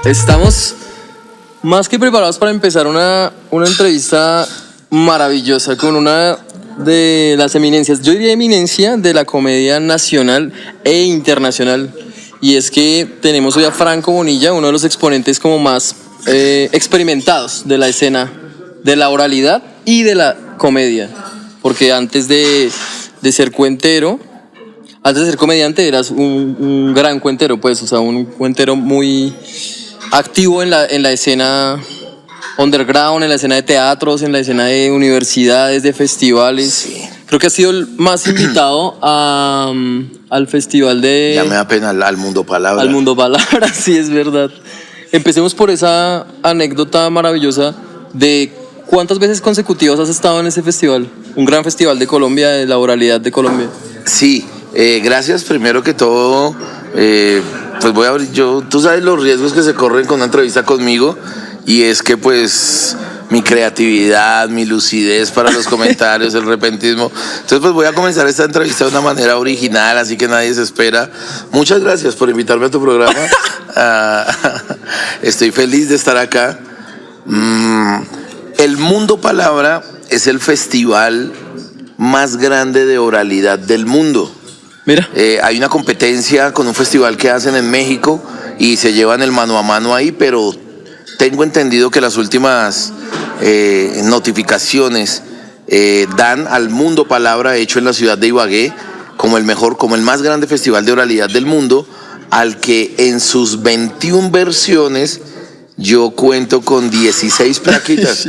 Estamos más que preparados para empezar una entrevista maravillosa con una de las eminencias, yo diría eminencia de la comedia nacional e internacional. Y es que tenemos hoy a Franco Bonilla, uno de los exponentes como más experimentados de la escena de la oralidad y de la comedia. Porque antes de ser cuentero, antes de ser comediante eras un gran cuentero, pues, o sea, un cuentero muy activo en la escena underground, en la escena de teatros, en la escena de universidades, de festivales. Sí. Creo que ha sido el más invitado al festival de... Ya me da pena al Mundo Palabra. Al Mundo Palabra, sí, es verdad. Empecemos por esa anécdota maravillosa de cuántas veces consecutivas has estado en ese festival. Un gran festival de Colombia, de la oralidad de Colombia. Sí, gracias primero que todo. Pues voy a abrir tú sabes los riesgos que se corren con una entrevista conmigo, y es que pues mi creatividad, mi lucidez para los comentarios, el repentismo. Entonces pues voy a comenzar esta entrevista de una manera original, así que nadie se espera. Muchas gracias por invitarme a tu programa. Estoy feliz de estar acá. El Mundo Palabra es el festival más grande de oralidad del mundo. Mira. Hay una competencia con un festival que hacen en México y se llevan el mano a mano ahí, pero tengo entendido que las últimas notificaciones dan al Mundo Palabra, hecho en la ciudad de Ibagué, como el mejor, como el más grande festival de oralidad del mundo, al que en sus 21 versiones yo cuento con 16 plaquitas.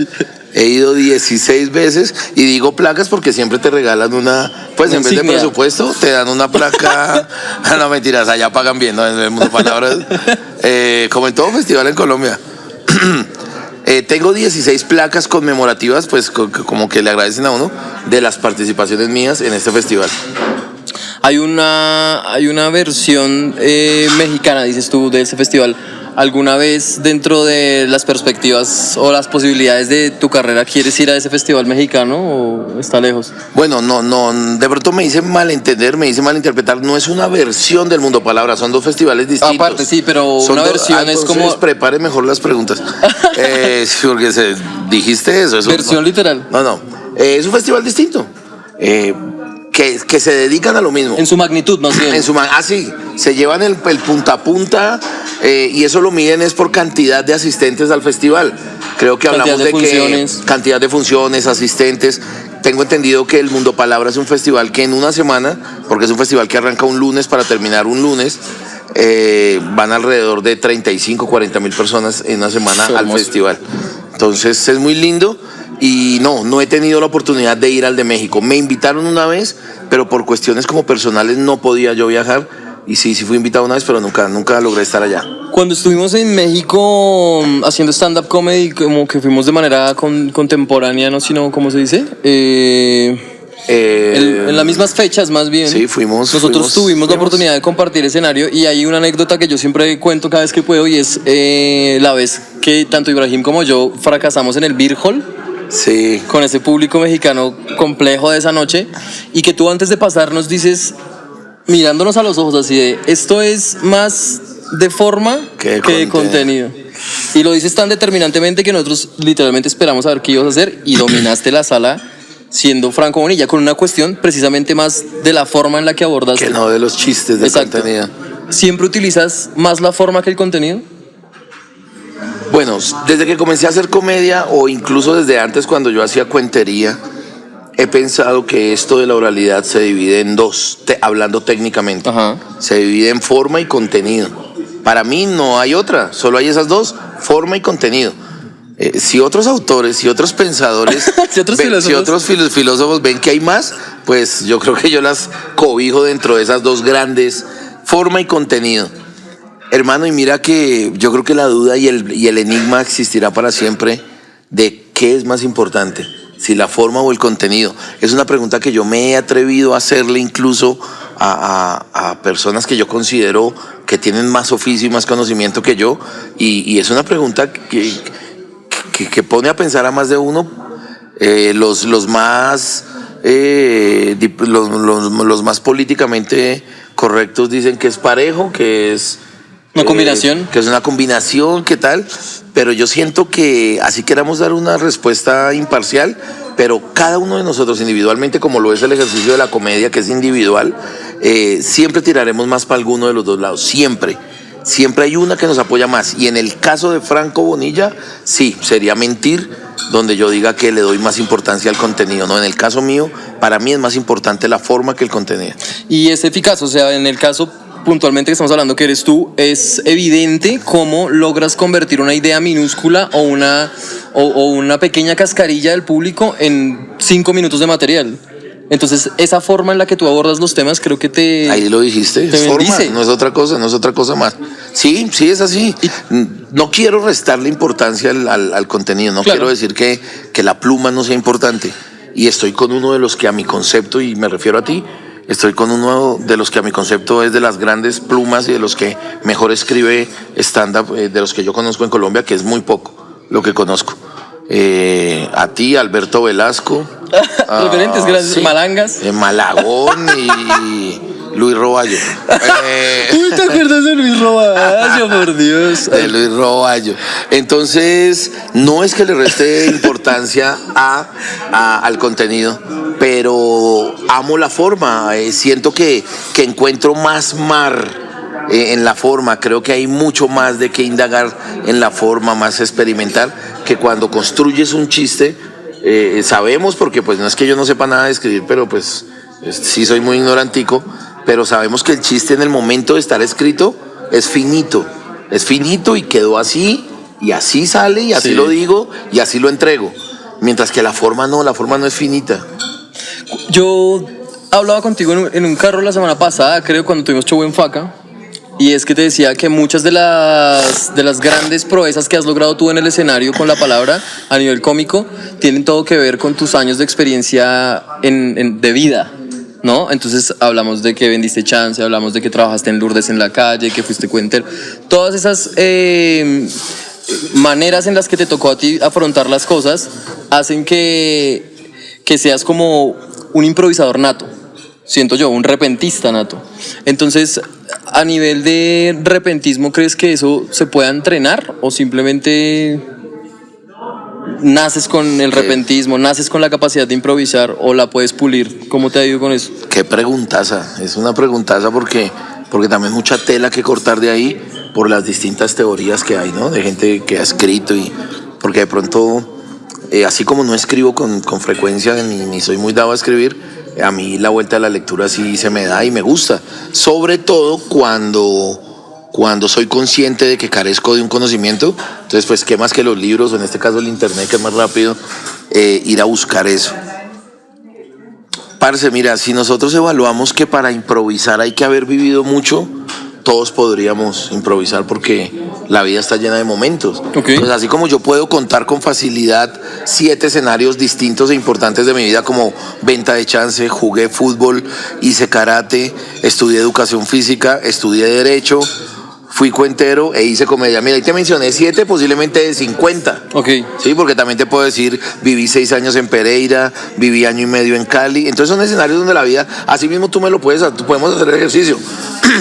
He ido 16 veces, y digo placas porque siempre te regalan una, pues en vez de presupuesto te dan una placa. No, mentiras, allá pagan bien, ¿no? En el Mundo Palabras, como en todo festival en Colombia. Tengo 16 placas conmemorativas, pues como que le agradecen a uno de las participaciones mías en este festival. Hay una versión mexicana, dices tú, de ese festival. ¿Alguna vez dentro de las perspectivas o las posibilidades de tu carrera quieres ir a ese festival mexicano o está lejos? Bueno, no, de pronto me hice malinterpretar. No es una versión del Mundo Palabra, son dos festivales distintos. Aparte, sí, pero una versión es como... Prepare mejor las preguntas. Porque dijiste eso. Versión literal. No, es un festival distinto. Que se dedican a lo mismo. En su magnitud, más bien. Sí, se llevan el punta a punta, y eso lo miden es por cantidad de asistentes al festival. Creo que hablamos de funciones. Cantidad de funciones, asistentes. Tengo entendido que el Mundo Palabra es un festival que en una semana, porque es un festival que arranca un lunes para terminar un lunes, van alrededor de 35, 40 mil personas en una semana al festival. Entonces es muy lindo. Y no he tenido la oportunidad de ir al de México. Me invitaron una vez, pero por cuestiones como personales no podía yo viajar. Y sí fui invitado una vez, pero nunca logré estar allá. Cuando estuvimos en México haciendo stand-up comedy, como que fuimos de manera contemporánea, no sino, ¿cómo se dice? En las mismas fechas, más bien. Sí, fuimos. Nosotros tuvimos la oportunidad de compartir escenario, y hay una anécdota que yo siempre cuento cada vez que puedo, y es la vez que tanto Ibrahim como yo fracasamos en el Beer Hall. Sí. Con ese público mexicano complejo de esa noche, y que tú antes de pasar nos dices, mirándonos a los ojos así de, esto es más de forma que de contenido. Y lo dices tan determinantemente que nosotros literalmente esperamos a ver qué ibas a hacer, y dominaste la sala siendo Franco Bonilla, con una cuestión precisamente más de la forma en la que abordas. Que no de los chistes de contenido. ¿Siempre utilizas más la forma que el contenido? Bueno, desde que comencé a hacer comedia, o incluso desde antes cuando yo hacía cuentería, he pensado que esto de la oralidad se divide en dos, hablando técnicamente. Ajá. Se divide en forma y contenido. Para mí no hay otra, solo hay esas dos, forma y contenido. Si otros autores, si otros pensadores, si otros filósofos ven que hay más, pues yo creo que yo las cobijo dentro de esas dos grandes, forma y contenido. Hermano, y mira que yo creo que la duda y el enigma existirá para siempre de qué es más importante, si la forma o el contenido. Es una pregunta que yo me he atrevido a hacerle incluso a personas que yo considero que tienen más oficio y más conocimiento que yo, y es una pregunta que pone a pensar a más de uno. Los más políticamente correctos dicen que es parejo, que es ¿Una combinación? Que es una combinación, ¿qué tal? Pero yo siento que así queramos dar una respuesta imparcial, pero cada uno de nosotros individualmente, como lo es el ejercicio de la comedia, que es individual, siempre tiraremos más para alguno de los dos lados, siempre. Siempre hay una que nos apoya más. Y en el caso de Franco Bonilla, sí, sería mentir donde yo diga que le doy más importancia al contenido. No, en el caso mío, para mí es más importante la forma que el contenido. Y es eficaz, o sea, en el caso puntualmente que estamos hablando que eres tú, es evidente cómo logras convertir una idea minúscula o una pequeña cascarilla del público en 5 minutos de material. Entonces, esa forma en la que tú abordas los temas, creo que te... Ahí lo dijiste, te forma, bendice. no es otra cosa más. Sí, es así. No quiero restarle importancia al contenido, no Claro. quiero decir que la pluma no sea importante. Y estoy con uno de los que a mi concepto, y me refiero a ti, estoy con uno de los que a mi concepto es de las grandes plumas y de los que mejor escribe stand-up, de los que yo conozco en Colombia, que es muy poco lo que conozco. A ti, Alberto Velasco. Referentes grandes, sí. Malangas. Malagón y Luis Roballo. Uy, ¿te acuerdas de Luis Roballo, por Dios? De Luis Roballo. Entonces, no es que le reste importancia al contenido, pero amo la forma. Siento que encuentro más mar en la forma. Creo que hay mucho más de qué indagar en la forma, más experimentar, que cuando construyes un chiste. Sabemos, porque pues no es que yo no sepa nada de escribir, pero pues sí soy muy ignorantico, pero sabemos que el chiste en el momento de estar escrito es finito y quedó así, y así sale, y así Sí. lo digo, y así lo entrego. Mientras que la forma no es finita. Yo hablaba contigo en un carro la semana pasada, creo, cuando tuvimos show en Faca. Y es que te decía que muchas de las grandes proezas que has logrado tú en el escenario con la palabra a nivel cómico tienen todo que ver con tus años de experiencia de vida, ¿no? Entonces hablamos de que vendiste chance, hablamos de que trabajaste en Lourdes en la calle, que fuiste cuentero. Todas esas maneras en las que te tocó a ti afrontar las cosas hacen que seas como un improvisador nato. Siento yo, un repentista nato. Entonces, a nivel de repentismo, ¿crees que eso se pueda entrenar o simplemente naces con el repentismo, naces con la capacidad de improvisar o la puedes pulir? ¿Cómo te ha ido con eso? Qué preguntaza, es una preguntaza porque también mucha tela que cortar de ahí por las distintas teorías que hay, ¿no? De gente que ha escrito, y porque de pronto, así como no escribo con frecuencia ni soy muy dado a escribir, a mí la vuelta a la lectura sí se me da y me gusta, sobre todo cuando soy consciente de que carezco de un conocimiento. Entonces, pues, ¿qué más que los libros, o en este caso el internet, que es más rápido, ir a buscar eso? Parce, mira, si nosotros evaluamos que para improvisar hay que haber vivido mucho, todos podríamos improvisar, porque la vida está llena de momentos. Okay. Entonces, así como yo puedo contar con facilidad 7 escenarios distintos e importantes de mi vida, como venta de chance, jugué fútbol, hice karate, estudié educación física, estudié derecho, fui cuentero e hice comedia. Mira, ahí te mencioné 7, posiblemente de 50. Ok. Sí, porque también te puedo decir, viví 6 años en Pereira, viví 1 año y medio en Cali. Entonces son escenarios donde la vida, así mismo tú podemos hacer el ejercicio.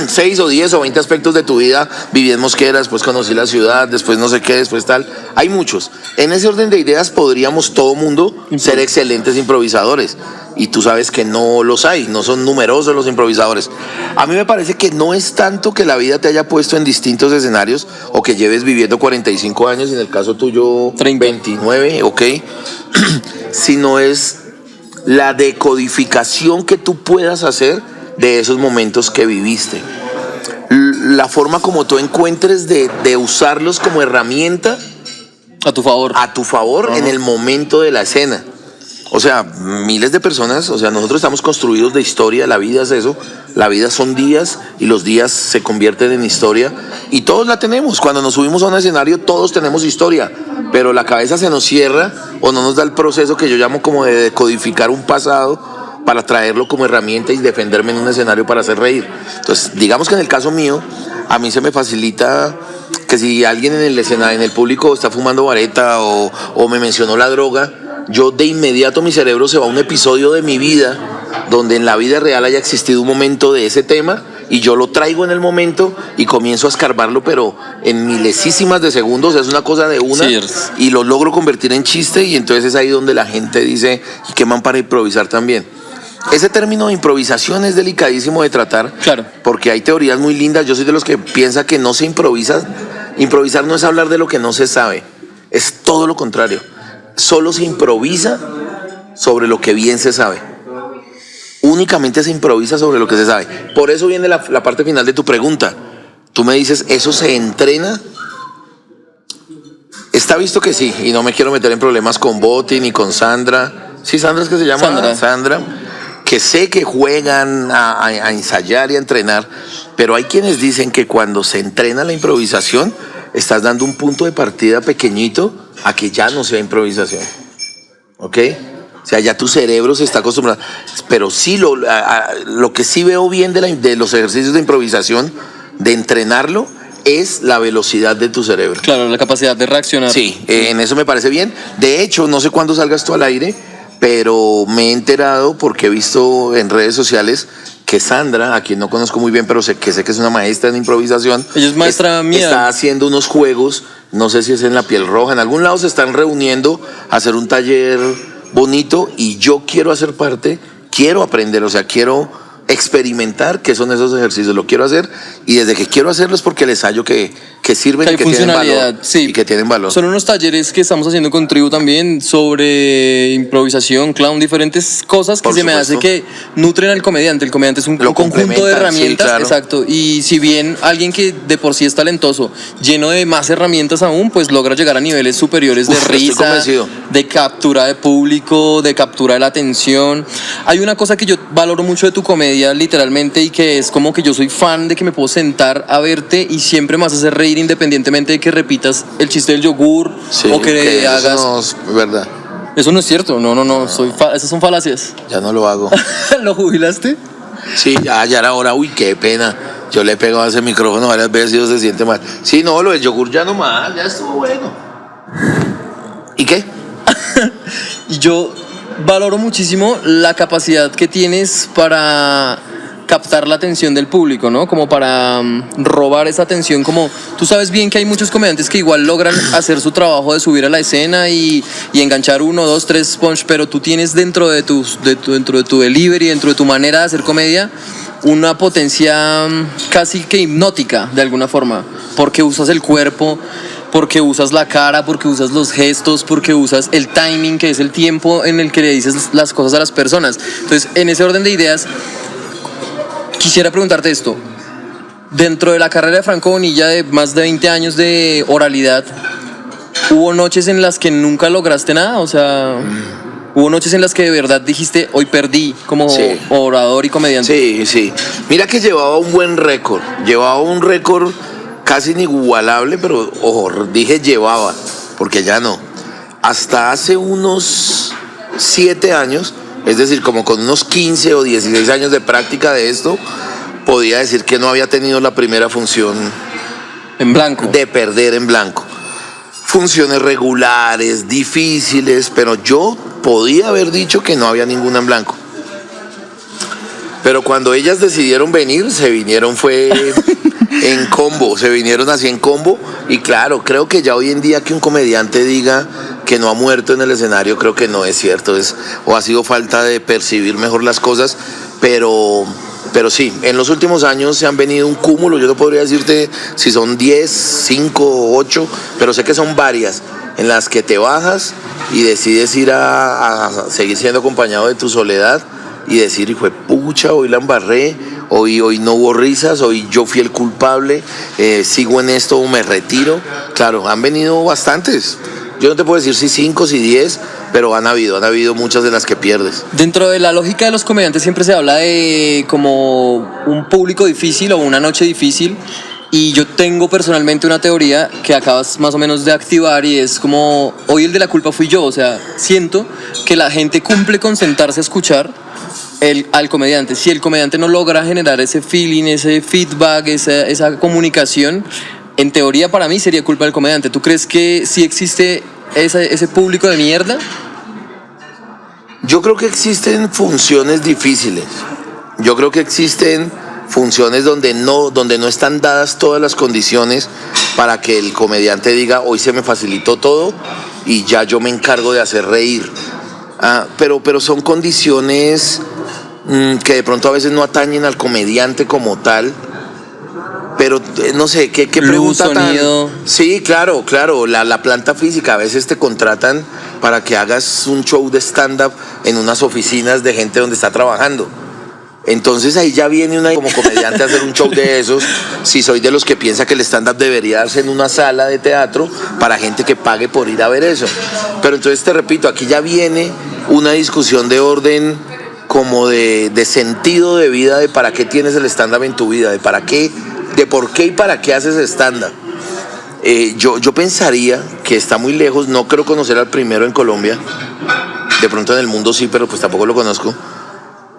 6 o 10 o 20 aspectos de tu vida. Viví en Mosquera, después conocí la ciudad, después no sé qué, después tal. Hay muchos. En ese orden de ideas podríamos todo mundo ser excelentes improvisadores. Y tú sabes que no los hay, no son numerosos los improvisadores. A mí me parece que no es tanto que la vida te haya puesto en distintos escenarios, o que lleves viviendo 45 años, y en el caso tuyo 30. 29, ok, sino es la decodificación que tú puedas hacer de esos momentos que viviste. La forma como tú encuentres de usarlos como herramienta A tu favor. en el momento de la escena. O sea, miles de personas, o sea, nosotros estamos construidos de historia, la vida es eso, la vida son días y los días se convierten en historia, y todos la tenemos. Cuando nos subimos a un escenario todos tenemos historia, pero la cabeza se nos cierra o no nos da el proceso que yo llamo como de decodificar un pasado para traerlo como herramienta y defenderme en un escenario para hacer reír. Entonces, digamos que en el caso mío, a mí se me facilita que si alguien en el escenario, en el público, está fumando vareta o me mencionó la droga, yo de inmediato mi cerebro se va a un episodio de mi vida donde en la vida real haya existido un momento de ese tema, y yo lo traigo en el momento y comienzo a escarbarlo, pero en milesísimas de segundos, es una cosa de una, Sí. y lo logro convertir en chiste, y entonces es ahí donde la gente dice, ¿y qué man para improvisar también? Ese término de improvisación es delicadísimo de tratar, Claro. porque hay teorías muy lindas. Yo soy de los que piensa que no se improvisa. Improvisar no es hablar de lo que no se sabe, es todo lo contrario. Solo se improvisa sobre lo que bien se sabe. Únicamente se improvisa sobre lo que se sabe. Por eso viene la parte final de tu pregunta. Tú me dices, ¿eso se entrena? Está visto que sí, y no me quiero meter en problemas con Boti ni con Sandra. Sí, Sandra es que se llama Sandra, que sé que juegan a ensayar y a entrenar, pero hay quienes dicen que cuando se entrena la improvisación, estás dando un punto de partida pequeñito a que ya no sea improvisación. ¿Ok? O sea, ya tu cerebro se está acostumbrado. Pero sí, lo que sí veo bien de los ejercicios de improvisación, de entrenarlo, es la velocidad de tu cerebro. Claro, la capacidad de reaccionar. Sí, en eso me parece bien. De hecho, no sé cuándo salgas tú al aire, pero me he enterado porque he visto en redes sociales que Sandra, a quien no conozco muy bien, pero sé que es una maestra en improvisación. Ella es maestra mía. Está haciendo unos juegos, no sé si es en La Piel Roja, en algún lado se están reuniendo a hacer un taller bonito, y yo quiero hacer parte, quiero aprender, o sea, quiero experimentar qué son esos ejercicios, lo quiero hacer, y desde que quiero hacerlo es porque les hallo que sirven y que tienen valor, sí. y que tienen valor. Son unos talleres que estamos haciendo con Tribu también sobre improvisación, clown, diferentes cosas que Por se me hace supuesto. que nutren al comediante. El comediante es un Lo conjunto de complementan, herramientas, sí, claro. exacto. Y si bien alguien que de por sí es talentoso, lleno de más herramientas aún, pues logra llegar a niveles superiores de Estoy risa, convencido. de captura de público, de captura de la atención. Hay una cosa que yo valoro mucho de tu comedia, literalmente, y que es como que yo soy fan de que me puedo sentar a verte y siempre me vas a hacer reír independientemente de que repitas el chiste del yogur, Sí, o que eso hagas... no es verdad, Eso no es cierto, no, esas son falacias. ya no lo hago. ¿Lo jubilaste? Sí, ya era hora, uy, qué pena. Yo le he pegado a ese micrófono varias veces y se siente mal. Sí, no, lo del yogur ya no más, ya estuvo bueno. ¿Y qué? Y yo valoro muchísimo la capacidad que tienes para captar la atención del público, ¿no? Como para robar esa atención, como tú sabes bien que hay muchos comediantes que igual logran hacer su trabajo de subir a la escena y enganchar 1, 2, 3 punch, pero tú tienes dentro de tu delivery, dentro de tu manera de hacer comedia, una potencia casi que hipnótica de alguna forma, porque usas el cuerpo, porque usas la cara, porque usas los gestos, porque usas el timing, que es el tiempo en el que le dices las cosas a las personas. Entonces, en ese orden de ideas, quisiera preguntarte esto. Dentro de la carrera de Franco Bonilla de más de 20 años de oralidad, ¿hubo noches en las que nunca lograste nada? O sea, ¿hubo noches en las que de verdad dijiste, hoy perdí como orador y comediante? Sí, sí. Mira que llevaba un buen récord. Llevaba un récord casi inigualable, pero ojo, dije llevaba, porque ya no. Hasta hace unos 7 años, es decir, como con unos 15 o 16 años de práctica de esto, podía decir que no había tenido la primera función en blanco. De perder en blanco. Funciones regulares, difíciles, pero yo podía haber dicho que no había ninguna en blanco. Pero cuando ellas decidieron venir, se vinieron fue en combo, se vinieron así en combo. Y claro, creo que ya hoy en día que un comediante diga que no ha muerto en el escenario, creo que no es cierto, o ha sido falta de percibir mejor las cosas, pero sí, en los últimos años se han venido un cúmulo. Yo no podría decirte si son 10, 5, 8, pero sé que son varias en las que te bajas y decides ir a seguir siendo acompañado de tu soledad y decir, hijo de pucha, hoy la embarré, hoy no hubo risas, hoy yo fui el culpable, sigo en esto o me retiro. Claro, han venido bastantes. Yo no te puedo decir si 5, si 10, pero han habido muchas de las que pierdes. Dentro de la lógica de los comediantes siempre se habla de como un público difícil o una noche difícil, y yo tengo personalmente una teoría que acabas más o menos de activar, y es como, hoy el de la culpa fui yo. O sea, siento que la gente cumple con sentarse a escuchar al comediante. Si el comediante no logra generar ese feeling, ese feedback, esa comunicación, en teoría para mí sería culpa del comediante. ¿Tú crees que sí existe ese público de mierda? Yo creo que existen funciones difíciles. Yo creo que existen funciones donde no están dadas todas las condiciones para que el comediante diga, hoy se me facilitó todo y ya yo me encargo de hacer reír. Pero son condiciones que de pronto a veces no atañen al comediante como tal. Pero no sé, ¿qué Luz, pregunta sonido. tan...? Sí, claro, la planta física. A veces te contratan para que hagas un show de stand-up en unas oficinas de gente donde está trabajando. Entonces ahí ya viene una como comediante a hacer un show de esos. Si soy de los que piensa que el stand-up debería darse en una sala de teatro para gente que pague por ir a ver eso. Pero entonces te repito, aquí ya viene una discusión de orden como de sentido de vida, de para qué tienes el stand-up en tu vida, de por qué y para qué haces stand-up. Yo pensaría que está muy lejos, no creo conocer al primero en Colombia, de pronto en el mundo sí, pero pues tampoco lo conozco,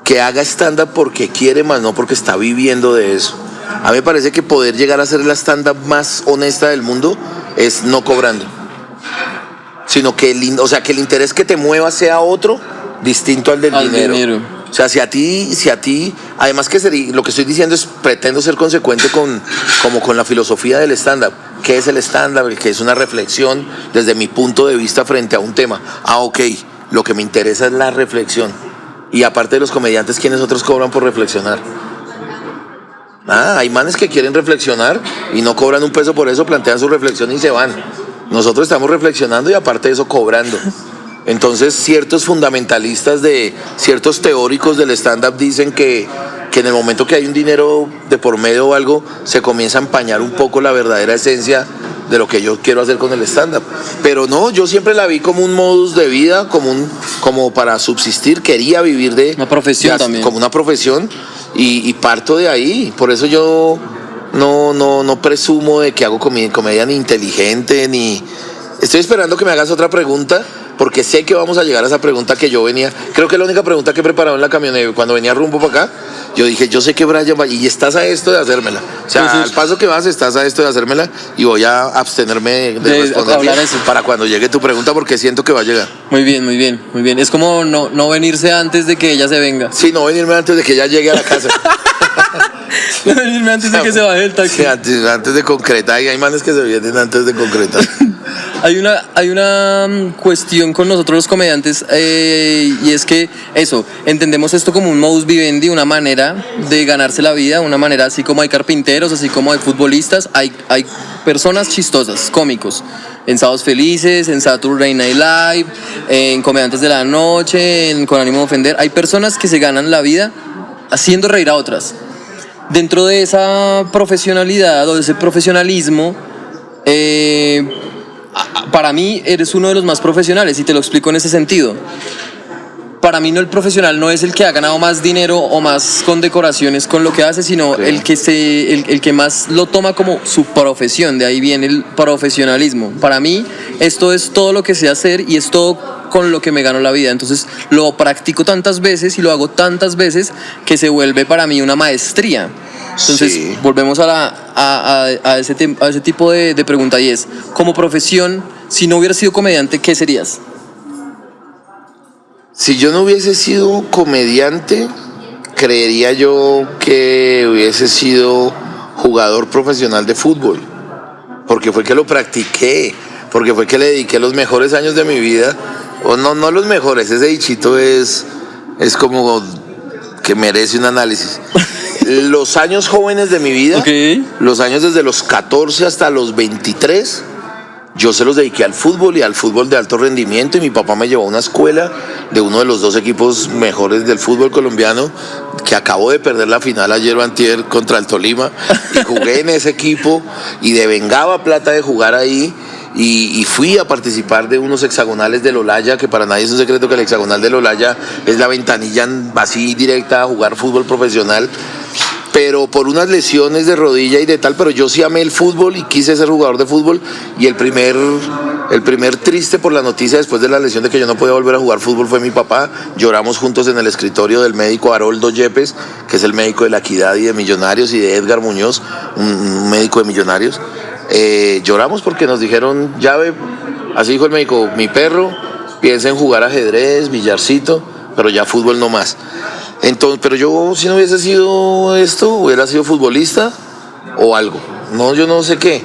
que haga stand-up porque quiere, más no porque está viviendo de eso. A mí me parece que poder llegar a ser la stand-up más honesta del mundo es no cobrando, sino que el interés que te mueva sea otro, distinto al del dinero. O sea, si a ti, además que lo que estoy diciendo es, pretendo ser consecuente con la filosofía del stand-up. ¿Qué es el stand-up? Que es una reflexión desde mi punto de vista frente a un tema. Ok, lo que me interesa es la reflexión. Y aparte de los comediantes, ¿quiénes otros cobran por reflexionar? Hay manes que quieren reflexionar y no cobran un peso por eso, plantean su reflexión y se van. Nosotros estamos reflexionando y aparte de eso cobrando. Entonces ciertos fundamentalistas ciertos teóricos del stand-up dicen que en el momento que hay un dinero de por medio o algo, se comienza a empañar un poco la verdadera esencia de lo que yo quiero hacer con el stand-up. Pero no, yo siempre la vi como un modus de vida, como para subsistir, quería vivir de... Una profesión también. Como una profesión y parto de ahí. Por eso yo no presumo de que hago comedia ni inteligente, ni... Estoy esperando que me hagas otra pregunta, porque sé que vamos a llegar a esa pregunta que yo venía. Creo que es la única pregunta que he preparado en la camioneta. Cuando venía rumbo para acá, yo dije, yo sé que Brian va, y estás a esto de hacérmela. O sea, al paso que vas, estás a esto de hacérmela, y voy a abstenerme de responder para cuando llegue tu pregunta, porque siento que va a llegar. Muy bien. Es como no venirse antes de que ella se venga. Sí, no venirme antes de que ella llegue a la casa. No venirme antes de que se baje el taxi. Sí, antes de concretar, y hay manes que se vienen antes de concretar. Hay una cuestión con nosotros los comediantes, y es que entendemos esto como un modus vivendi, una manera de ganarse la vida, una manera así como hay carpinteros, así como hay futbolistas, hay personas chistosas, cómicos, en Sábados Felices, en Saturday Night Live, en Comediantes de la Noche, Con Ánimo de Ofender. Hay personas que se ganan la vida haciendo reír a otras. Dentro de esa profesionalidad o de ese profesionalismo, para mí eres uno de los más profesionales, y te lo explico en ese sentido. Para mí el profesional no es el que ha ganado más dinero o más condecoraciones con lo que hace, sino el que más lo toma como su profesión. De ahí viene el profesionalismo. Para mí esto es todo lo que sé hacer y es todo con lo que me gano la vida. Entonces lo practico tantas veces y lo hago tantas veces que se vuelve para mí una maestría. Entonces volvemos a ese tipo de pregunta, y es, como profesión, si no hubieras sido comediante, ¿qué serías? Si yo no hubiese sido comediante, creería yo que hubiese sido jugador profesional de fútbol, porque fue que lo practiqué, porque fue que le dediqué los mejores años de mi vida, o no los mejores, ese dichito es como que merece un análisis. Los años jóvenes de mi vida, los años desde los 14 hasta los 23, yo se los dediqué al fútbol y al fútbol de alto rendimiento, y mi papá me llevó a una escuela de uno de los 2 equipos mejores del fútbol colombiano, que acabó de perder la final ayer o antier contra el Tolima, y jugué en ese equipo y devengaba plata de jugar ahí, y fui a participar de unos hexagonales del Olaya, que para nadie es un secreto que el hexagonal del Olaya es la ventanilla así directa a jugar fútbol profesional. Pero por unas lesiones de rodilla y de tal, pero yo sí amé el fútbol y quise ser jugador de fútbol, y el primer triste por la noticia después de la lesión de que yo no podía volver a jugar fútbol fue mi papá. Lloramos juntos en el escritorio del médico Haroldo Yepes, que es el médico de La Equidad y de Millonarios, y de Edgar Muñoz, un médico de Millonarios. Lloramos porque nos dijeron, así dijo el médico, mi perro piensa en jugar ajedrez, billarcito, pero ya fútbol no más. Entonces, pero yo, si no hubiese sido esto, hubiera sido futbolista o algo. No, yo no sé qué.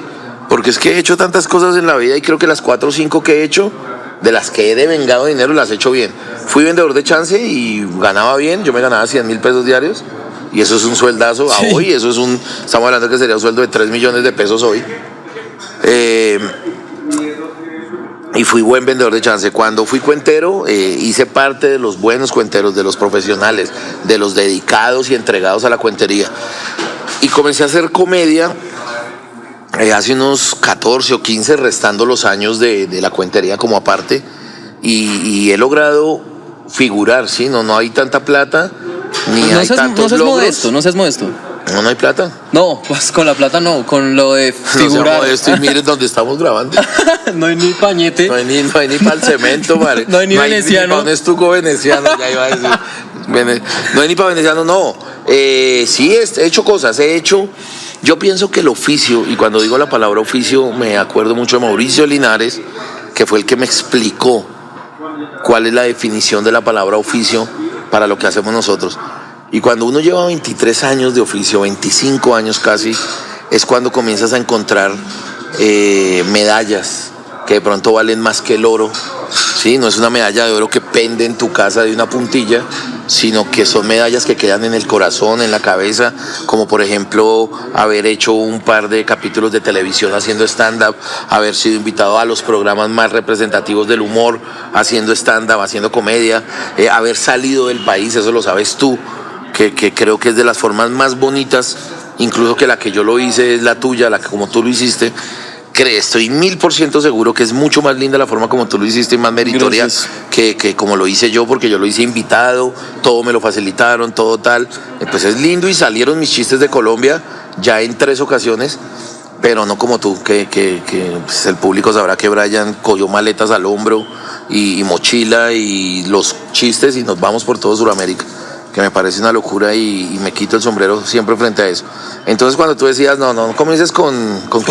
Porque es que he hecho tantas cosas en la vida y creo que las 4 o 5 que he hecho, de las que he devengado dinero, las he hecho bien. Fui vendedor de chance y ganaba bien. Yo me ganaba 100,000 pesos diarios. Y eso es un sueldazo a hoy. Eso es estamos hablando que sería un sueldo de 3 millones de pesos hoy. Y fui buen vendedor de chance. Cuando fui cuentero, hice parte de los buenos cuenteros, de los profesionales, de los dedicados y entregados a la cuentería. Y comencé a hacer comedia hace unos 14 o 15, restando los años de la cuentería como aparte. Y he logrado figurar, ¿sí? No hay tanta plata, ni hay tantos logros. No seas modesto. No hay plata. No, pues con la plata no, con lo de figurar. No sea modesto y miren dónde estamos grabando. No hay ni pañete. No hay ni para el cemento, madre. No hay ni veneciano. No hay ni para un estuco veneciano, ya iba a decir. No hay ni para veneciano, no. Sí, he hecho cosas, yo pienso que el oficio, y cuando digo la palabra oficio me acuerdo mucho de Mauricio Linares, que fue el que me explicó cuál es la definición de la palabra oficio para lo que hacemos nosotros. Y cuando uno lleva 23 años de oficio, 25 años casi, es cuando comienzas a encontrar medallas que de pronto valen más que el oro. ¿Sí? No es una medalla de oro que pende en tu casa de una puntilla, sino que son medallas que quedan en el corazón, en la cabeza, como por ejemplo haber hecho un par de capítulos de televisión haciendo stand-up, haber sido invitado a los programas más representativos del humor, haciendo stand-up, haciendo comedia, haber salido del país, eso lo sabes tú, que creo que es de las formas más bonitas, incluso que la que yo lo hice es la tuya, la que como tú lo hiciste. Estoy 1000% seguro que es mucho más linda la forma como tú lo hiciste y más meritoria que como lo hice yo, porque yo lo hice invitado, todo me lo facilitaron, todo tal. Pues es lindo y salieron mis chistes de Colombia ya en 3 ocasiones, pero no como tú, que pues el público sabrá que Brian cogió maletas al hombro y mochila y los chistes y nos vamos por todo Sudamérica, que me parece una locura y me quito el sombrero siempre frente a eso. Entonces cuando tú decías, no comiences con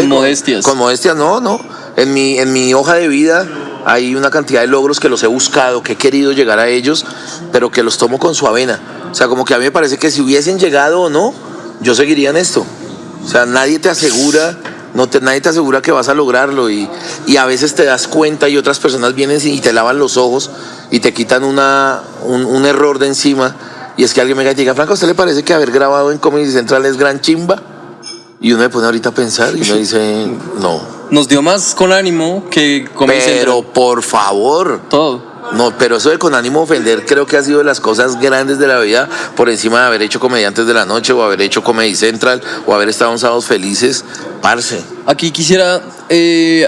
modestias. Con modestias, no. En mi hoja de vida hay una cantidad de logros que los he buscado, que he querido llegar a ellos, pero que los tomo con su avena. O sea, como que a mí me parece que si hubiesen llegado o no, yo seguiría en esto. O sea, nadie te asegura que vas a lograrlo y a veces te das cuenta y otras personas vienen y te lavan los ojos y te quitan un error de encima. Y es que alguien me diga, Franco, ¿a usted le parece que haber grabado en Comedy Central es gran chimba? Y uno me pone ahorita a pensar y uno dice, no. Nos dio más con ánimo que Comedy Central. Pero por favor. Todo. No, pero eso de con ánimo de ofender creo que ha sido de las cosas grandes de la vida, por encima de haber hecho Comediantes de la Noche o haber hecho Comedy Central o haber estado en Sábados Felices, parce. Aquí quisiera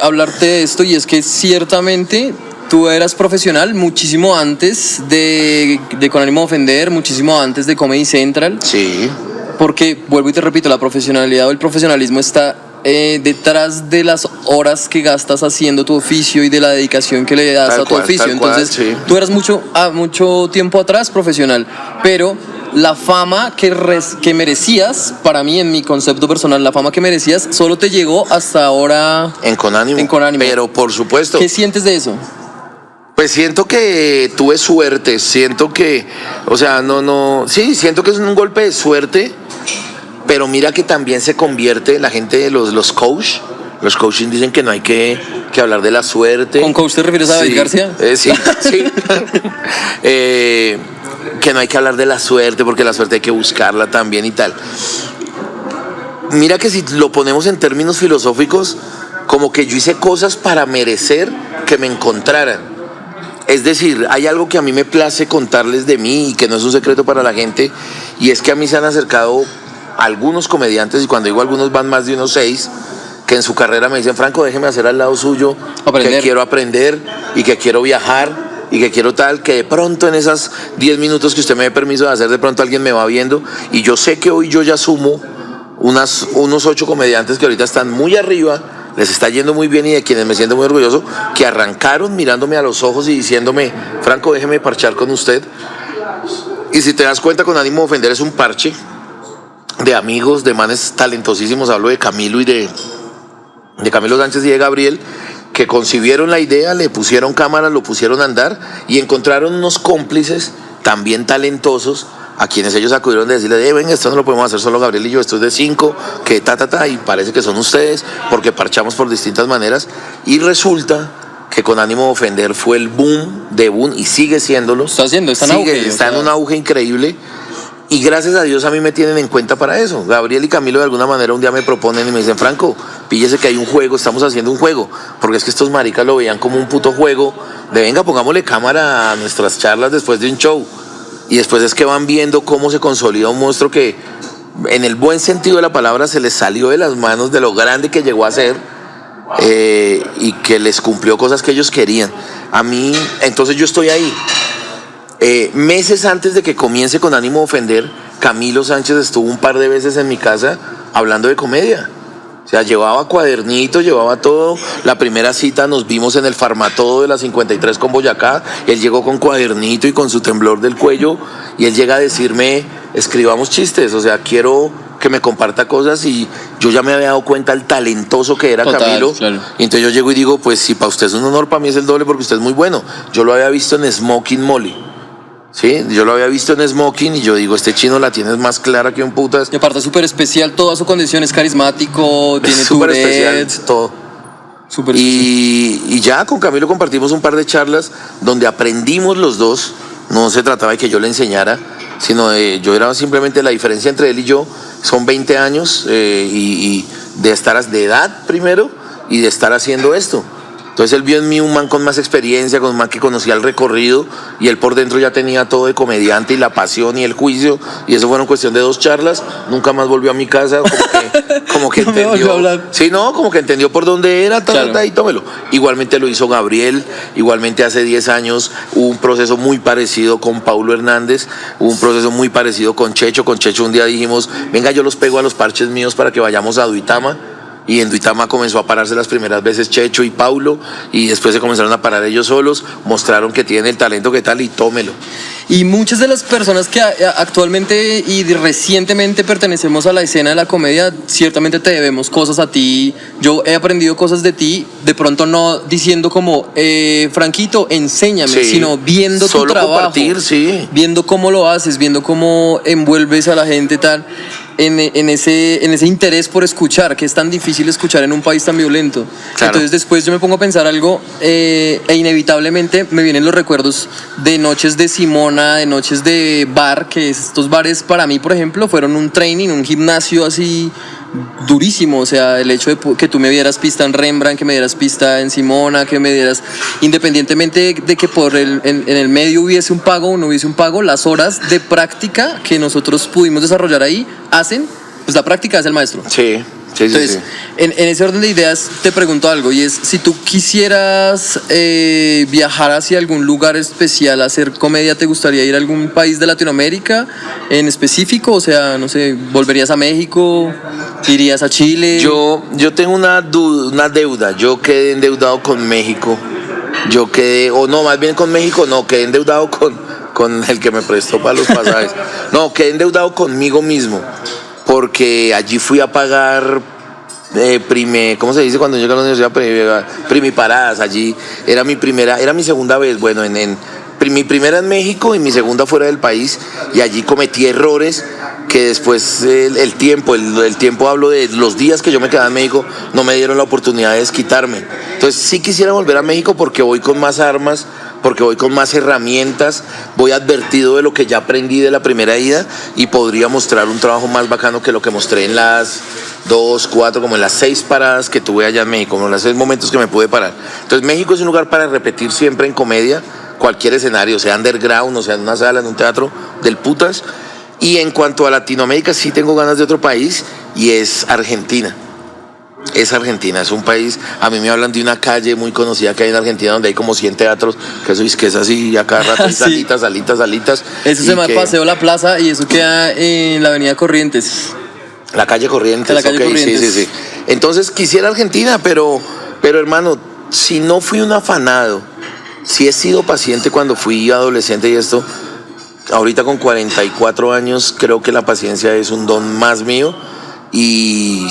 hablarte de esto y es que ciertamente tú eras profesional muchísimo antes de Con ánimo de ofender, muchísimo antes de Comedy Central. Sí. Porque, vuelvo y te repito, la profesionalidad o el profesionalismo está detrás de las horas que gastas haciendo tu oficio y de la dedicación que le das a tu oficio. Entonces, sí. Tú eras mucho tiempo atrás profesional, pero la fama que merecías, para mí, en mi concepto personal, la fama que merecías solo te llegó hasta ahora en Con ánimo. Pero por supuesto. ¿Qué sientes de eso? Pues siento que tuve suerte, siento que, o sea, sí, siento que es un golpe de suerte, pero mira que también se convierte la gente, los coaches dicen que no hay que hablar de la suerte. ¿Con coach te refieres a David García? Sí. Que no hay que hablar de la suerte, porque la suerte hay que buscarla también y tal. Mira que si lo ponemos en términos filosóficos, como que yo hice cosas para merecer que me encontraran. Es decir, hay algo que a mí me place contarles de mí y que no es un secreto para la gente, y es que a mí se han acercado algunos comediantes, y cuando digo algunos van más de unos 6, que en su carrera me dicen, Franco, déjeme hacer al lado suyo, que quiero aprender y que quiero viajar y que quiero tal, que de pronto en esas 10 minutos que usted me dé permiso de hacer, de pronto alguien me va viendo, y yo sé que hoy yo ya sumo unos 8 comediantes que ahorita están muy arriba, les está yendo muy bien y de quienes me siento muy orgulloso, que arrancaron mirándome a los ojos y diciéndome, Franco, déjeme parchar con usted. Y si te das cuenta, Con ánimo de ofender es un parche de amigos, de manes talentosísimos. Hablo de Camilo y de Camilo Sánchez y de Gabriel, que concibieron la idea, le pusieron cámaras, lo pusieron a andar y encontraron unos cómplices también talentosos a quienes ellos acudieron de decirles, venga, esto no lo podemos hacer solo Gabriel y yo, esto es de 5, que y parece que son ustedes, porque parchamos por distintas maneras, y resulta que Con Ánimo de Ofender fue el boom de boom, y sigue siéndolo. Está en auge. Está en un auge increíble, y gracias a Dios a mí me tienen en cuenta para eso. Gabriel y Camilo de alguna manera un día me proponen y me dicen, Franco, píllese que hay un juego, estamos haciendo un juego, porque es que estos maricas lo veían como un puto juego, de venga, pongámosle cámara a nuestras charlas después de un show. Y después es que van viendo cómo se consolida un monstruo que, en el buen sentido de la palabra, se les salió de las manos de lo grande que llegó a ser, y que les cumplió cosas que ellos querían. A mí, entonces yo estoy ahí. Meses antes de que comience Con Ánimo de Ofender, Camilo Sánchez estuvo un par de veces en mi casa hablando de comedia. O sea, llevaba cuadernito, llevaba todo. La primera cita nos vimos en el Farmatodo de la 53 con Boyacá. Él llegó con cuadernito y con su temblor del cuello. Y él llega a decirme, escribamos chistes. O sea, quiero que me comparta cosas. Y yo ya me había dado cuenta el talentoso que era Camilo. Claro. Y entonces yo llego y digo, pues si para usted es un honor, para mí es el doble porque usted es muy bueno. Yo lo había visto en Smoking Molly. Sí, yo lo había visto en Smoking y yo digo, este chino la tienes más clara que un putas. Y aparte súper especial, toda su condición, es carismático, tiene súper especial, todo. Súper y ya con Camilo compartimos un par de charlas donde aprendimos los dos. No se trataba de que yo le enseñara, sino de, yo era simplemente la diferencia entre él y yo, son 20 años y de estar de edad primero y de estar haciendo esto. Entonces él vio en mí un man con más experiencia, con un man que conocía el recorrido, y él por dentro ya tenía todo de comediante y la pasión y el juicio, y eso fueron cuestión de 2 charlas. Nunca más volvió a mi casa, como que no entendió. Sí, no, como que entendió por dónde era, claro. Y tómelo. Igualmente lo hizo Gabriel, igualmente hace 10 años hubo un proceso muy parecido con Paulo Hernández, hubo un proceso muy parecido con Checho. Con Checho un día dijimos, venga, yo los pego a los parches míos para que vayamos a Duitama. Y en Duitama comenzó a pararse las primeras veces Checho y Paulo, y después se comenzaron a parar ellos solos, mostraron que tienen el talento que tal, y tómelo. Y muchas de las personas que actualmente y recientemente pertenecemos a la escena de la comedia, ciertamente te debemos cosas a ti. Yo he aprendido cosas de ti, de pronto no diciendo como, Franquito, enséñame, sino viendo tu trabajo, compartir, sí. Viendo cómo lo haces, viendo cómo envuelves a la gente tal. En ese interés por escuchar, que es tan difícil escuchar en un país tan violento. Claro. Entonces después yo me pongo a pensar algo, e inevitablemente me vienen los recuerdos de noches de Simona, de noches de bar, que estos bares para mí, por ejemplo, fueron un training, un gimnasio así durísimo. O sea, el hecho de que tú me dieras pista en Rembrandt, que me dieras pista en Simona, que me dieras, independientemente de que en el medio hubiese un pago o no hubiese un pago, las horas de práctica que nosotros pudimos desarrollar ahí hacen, pues la práctica es el maestro. Sí. Entonces, sí. En ese orden de ideas te pregunto algo, y es, si tú quisieras viajar hacia algún lugar especial a hacer comedia, ¿te gustaría ir a algún país de Latinoamérica en específico? O sea, no sé, ¿volverías a México? ¿Irías a Chile? Yo tengo una deuda. Yo quedé endeudado con México. Más bien con México no, quedé endeudado con el que me prestó para los pasajes. No, quedé endeudado conmigo mismo, porque allí fui a pagar ¿cómo se dice cuando llega a la universidad? Primiparadas. Allí era mi segunda vez, bueno, mi primera en México y mi segunda fuera del país, y allí cometí errores que después el tiempo, hablo de los días que yo me quedaba en México, no me dieron la oportunidad de desquitarme. Entonces sí quisiera volver a México porque voy con más armas, porque voy con más herramientas, voy advertido de lo que ya aprendí de la primera ida, y podría mostrar un trabajo más bacano que lo que mostré en las 2, 4, como en las 6 paradas que tuve allá en México, como en los 6 momentos que me pude parar. Entonces México es un lugar para repetir siempre en comedia, cualquier escenario, sea underground, o sea en una sala, en un teatro del putas. Y en cuanto a Latinoamérica, sí tengo ganas de otro país, y es Argentina. Es Argentina, es un país, a mí me hablan de una calle muy conocida que hay en Argentina donde hay como 100 teatros, que es así, a cada rato hay sí. salitas. Eso se llama Paseo La Plaza, y eso queda en la avenida Corrientes. La calle Corrientes, Corrientes. Sí. Entonces quisiera Argentina, pero hermano, si no fui un afanado, si he sido paciente cuando fui adolescente y esto, ahorita con 44 años creo que la paciencia es un don más mío, y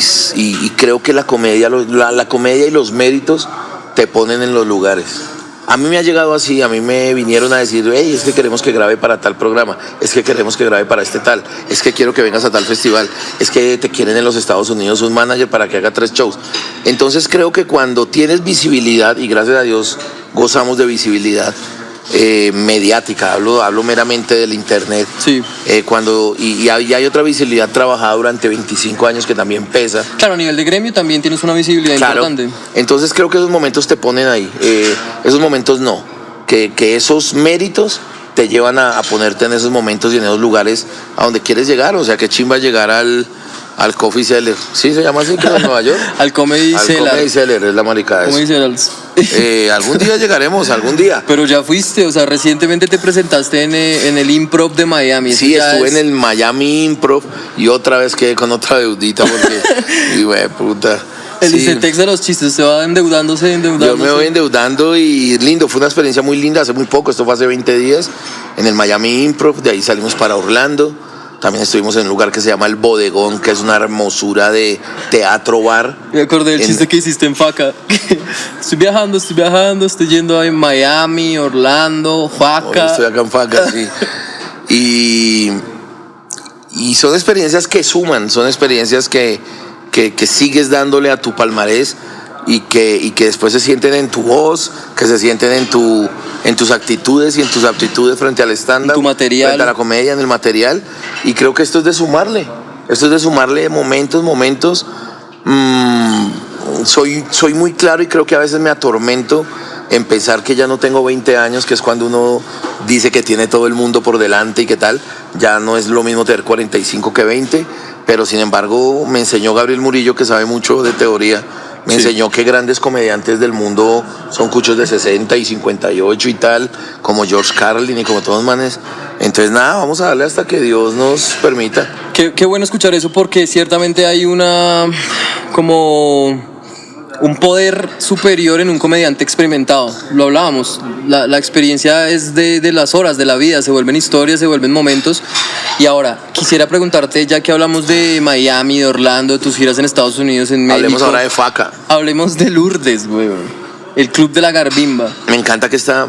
creo que la comedia y los méritos te ponen en los lugares. A mí me ha llegado así, a mí me vinieron a decir, hey, es que queremos que grabe para tal programa, es que queremos que grabe para este tal, es que quiero que vengas a tal festival, es que te quieren en los Estados Unidos un manager para que haga 3 shows. Entonces creo que cuando tienes visibilidad, y gracias a Dios gozamos de visibilidad mediática, hablo meramente del internet, sí. Y hay otra visibilidad trabajada durante 25 años que también pesa. Claro, a nivel de gremio también tienes una visibilidad importante. Entonces creo que esos momentos te ponen ahí, esos momentos no, que esos méritos te llevan a ponerte en esos momentos y en esos lugares a donde quieres llegar. O sea, qué chimba llegar al Coffee Cellar. ¿Sí se llama así, creo, en Nueva York? Al Comedy Cellar. Comedy Cellar, es la maricada. Comedy Cellars. Algún día llegaremos, algún día. Pero ya fuiste, o sea, recientemente te presentaste en el Improv de Miami. Sí, estuve en el Miami Improv y otra vez quedé con otra deudita porque, y güey, puta. El Icetex de los chistes, se va endeudándose. Yo me voy endeudando y lindo, fue una experiencia muy linda, hace muy poco, esto fue hace 20 días, en el Miami Improv, de ahí salimos para Orlando. También estuvimos en un lugar que se llama El Bodegón, que es una hermosura de teatro bar. Me acordé del chiste que hiciste en Faca. Estoy viajando, estoy yendo a Miami, Orlando, Faca. Estoy acá en Faca, sí. Y son experiencias que suman, son experiencias que sigues dándole a tu palmarés y que después se sienten en tu voz, que se sienten en tus actitudes y en tus aptitudes frente al stand-up, tu material, frente a la comedia, en el material. Y creo que esto es de sumarle momentos. Soy muy claro y creo que a veces me atormento en pensar que ya no tengo 20 años, que es cuando uno dice que tiene todo el mundo por delante y qué tal. Ya no es lo mismo tener 45 que 20, pero sin embargo me enseñó Gabriel Murillo, que sabe mucho de teoría. Me enseñó que grandes comediantes del mundo son cuchos de 60 y 58 y tal, como George Carlin y como todos los manes. Entonces nada, vamos a darle hasta que Dios nos permita. Qué bueno escuchar eso, porque ciertamente hay como un poder superior en un comediante experimentado. Lo hablábamos, la experiencia es de las horas de la vida, se vuelven historias, se vuelven momentos. Y ahora, quisiera preguntarte, ya que hablamos de Miami, de Orlando, de tus giras en Estados Unidos, en México. Hablemos ahora de Faca. Hablemos de Lourdes, güey. El Club de la Garbimba. Me encanta que esta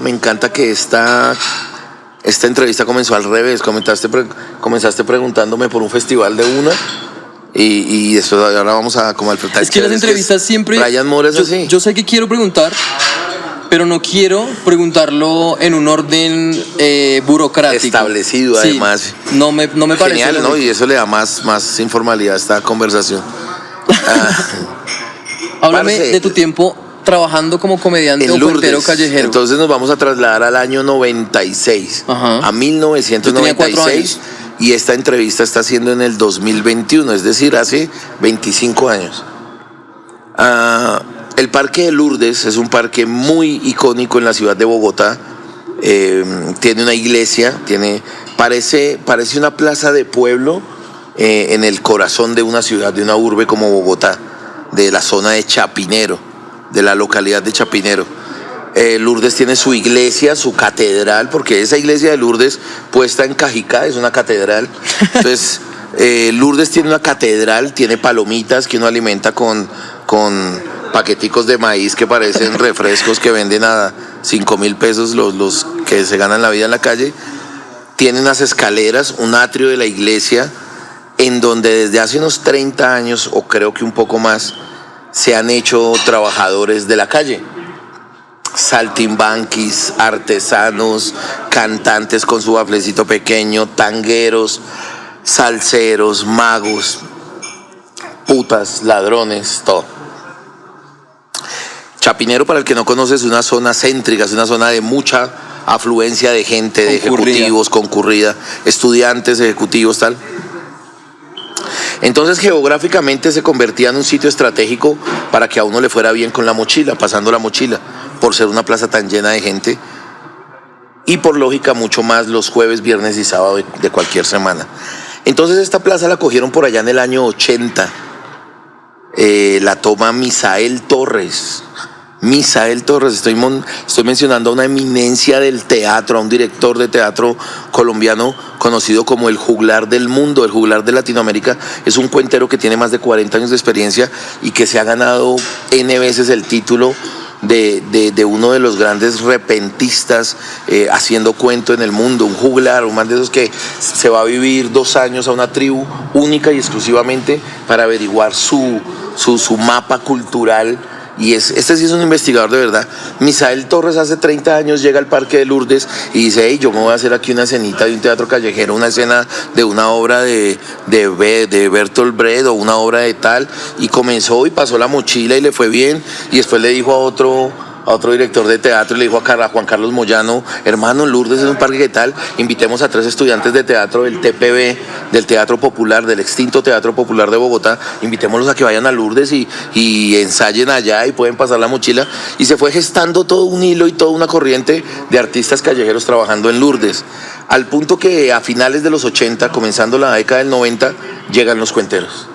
entrevista comenzó al revés. Comenzaste preguntándome por un festival de una. Y después ahora vamos a como al preguntar. Es que las entrevistas siempre. Brian Moore es así. Yo sé que quiero preguntar, pero no quiero preguntarlo en un orden burocrático. Establecido, sí, además. No me parece. Genial, ¿no? Y eso le da más informalidad a esta conversación. Háblame de tu tiempo trabajando como comediante o cuentero callejero. Entonces nos vamos a trasladar al año 96. Ajá. A 1996. Y esta entrevista está haciendo en el 2021, es decir, hace 25 años. El Parque de Lourdes es un parque muy icónico en la ciudad de Bogotá. Tiene una iglesia, parece una plaza de pueblo en el corazón de una ciudad, de una urbe como Bogotá, de la zona de Chapinero, de la localidad de Chapinero. Lourdes tiene su iglesia, su catedral, porque esa iglesia de Lourdes puesta en Cajicá es una catedral. Entonces, Lourdes tiene una catedral, tiene palomitas que uno alimenta con paqueticos de maíz que parecen refrescos que venden a 5,000 pesos los que se ganan la vida en la calle. Tiene unas escaleras, un atrio de la iglesia, en donde desde hace unos 30 años, o creo que un poco más, se han hecho trabajadores de la calle. Saltimbanquis, artesanos, cantantes con su baflecito pequeño, tangueros, salseros, magos, putas, ladrones, todo. Chapinero, para el que no conoce, es una zona céntrica, es una zona de mucha afluencia de gente, de ejecutivos, concurrida, estudiantes, ejecutivos, tal. Entonces geográficamente se convertía en un sitio estratégico para que a uno le fuera bien con la mochila, pasando la mochila, por ser una plaza tan llena de gente y por lógica mucho más los jueves, viernes y sábado de cualquier semana. Entonces esta plaza la cogieron por allá en el año 80, la toma Misael Torres. Estoy mencionando a una eminencia del teatro, a un director de teatro colombiano conocido como el juglar del mundo, el juglar de Latinoamérica. Es un cuentero que tiene más de 40 años de experiencia y que se ha ganado N veces el título de uno de los grandes repentistas haciendo cuento en el mundo, un juglar, un man de esos que se va a vivir 2 años a una tribu única y exclusivamente para averiguar su mapa cultural. Y este sí es un investigador de verdad. Misael Torres hace 30 años llega al Parque de Lourdes y dice: hey, yo me voy a hacer aquí una escenita de un teatro callejero, una escena de una obra de Bertolt Brecht o una obra de tal, y comenzó y pasó la mochila y le fue bien, y después le dijo a otro director de teatro, y le dijo a Juan Carlos Moyano: hermano, Lourdes es un parque que tal, invitemos a 3 estudiantes de teatro del TPB, del Teatro Popular, del extinto Teatro Popular de Bogotá, invitémoslos a que vayan a Lourdes y ensayen allá y pueden pasar la mochila. Y se fue gestando todo un hilo y toda una corriente de artistas callejeros trabajando en Lourdes, al punto que a finales de los 80, comenzando la década del 90, llegan los cuenteros.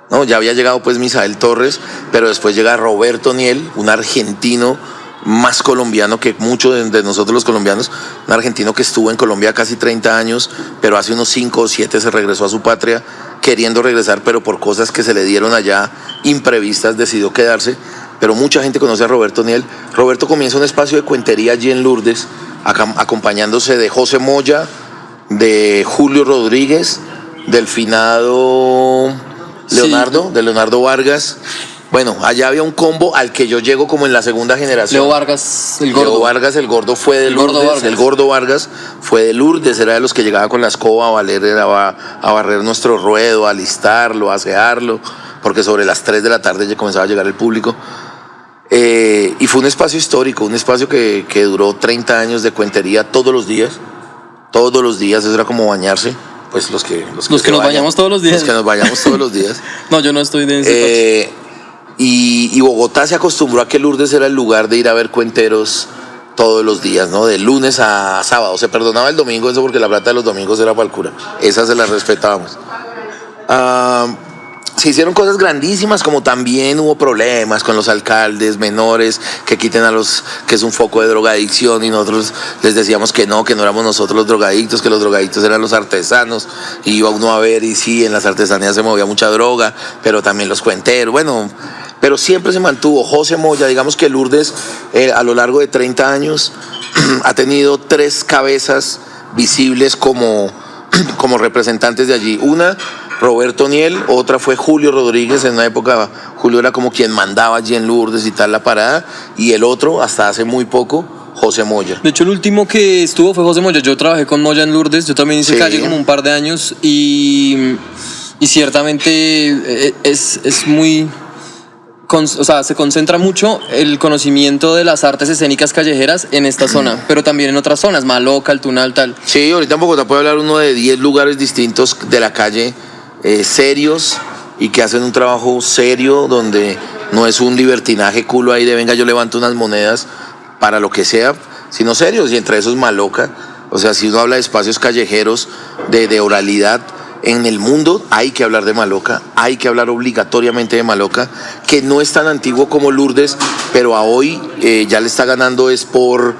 No, ya había llegado pues Misael Torres, pero después llega Roberto Niel, un argentino más colombiano que muchos de nosotros los colombianos, un argentino que estuvo en Colombia casi 30 años, pero hace unos 5 o 7 se regresó a su patria, queriendo regresar, pero por cosas que se le dieron allá imprevistas decidió quedarse. Pero mucha gente conoce a Roberto Niel. Roberto comienza un espacio de cuentería allí en Lourdes, acompañándose de José Moya, de Julio Rodríguez, del finado Leonardo, sí, de Leonardo Vargas. Bueno, allá había un combo al que yo llego como en la segunda generación. Leo Vargas, el gordo. Leo Vargas, el gordo, fue de Lourdes. El gordo Vargas fue de Lourdes, era de los que llegaba con la escoba a barrer nuestro ruedo, a alistarlo, a asearlo, porque sobre las 3 de la tarde ya comenzaba a llegar el público. Y fue un espacio histórico, un espacio que duró 30 años de cuentería todos los días. Todos los días, eso era como bañarse. Pues los que nos bañamos todos los días. Los que nos bañamos todos los días. No, yo no estoy de ese y Bogotá se acostumbró a que Lourdes era el lugar de ir a ver cuenteros todos los días, ¿no? De lunes a sábado. Se perdonaba el domingo, eso porque la plata de los domingos era para el cura. Esa se la respetábamos. Se hicieron cosas grandísimas, como también hubo problemas con los alcaldes menores que quiten a los que es un foco de drogadicción, y nosotros les decíamos que no éramos nosotros los drogadictos, que los drogadictos eran los artesanos, y iba uno a ver y sí, en las artesanías se movía mucha droga, pero también los cuenteros, bueno, pero siempre se mantuvo. José Moya, digamos que Lourdes a lo largo de 30 años ha tenido 3 cabezas visibles como representantes de allí. Una, Roberto Niel, otra fue Julio Rodríguez. En una época Julio era como quien mandaba allí en Lourdes y tal la parada, y el otro, hasta hace muy poco, José Moya. De hecho, el último que estuvo fue José Moya. Yo trabajé con Moya en Lourdes, yo también hice calle como un par de años, y ciertamente es muy... O sea, se concentra mucho el conocimiento de las artes escénicas callejeras en esta zona, pero también en otras zonas, Maloca, El Tunal, tal. Sí, ahorita en Bogotá puede hablar uno de 10 lugares distintos de la calle, serios, y que hacen un trabajo serio, donde no es un libertinaje culo ahí de venga yo levanto unas monedas para lo que sea, sino serios, y entre esos Maloca. O sea, si uno habla de espacios callejeros de oralidad en el mundo, hay que hablar de Maloca, hay que hablar obligatoriamente de Maloca, que no es tan antiguo como Lourdes, pero a hoy ya le está ganando es por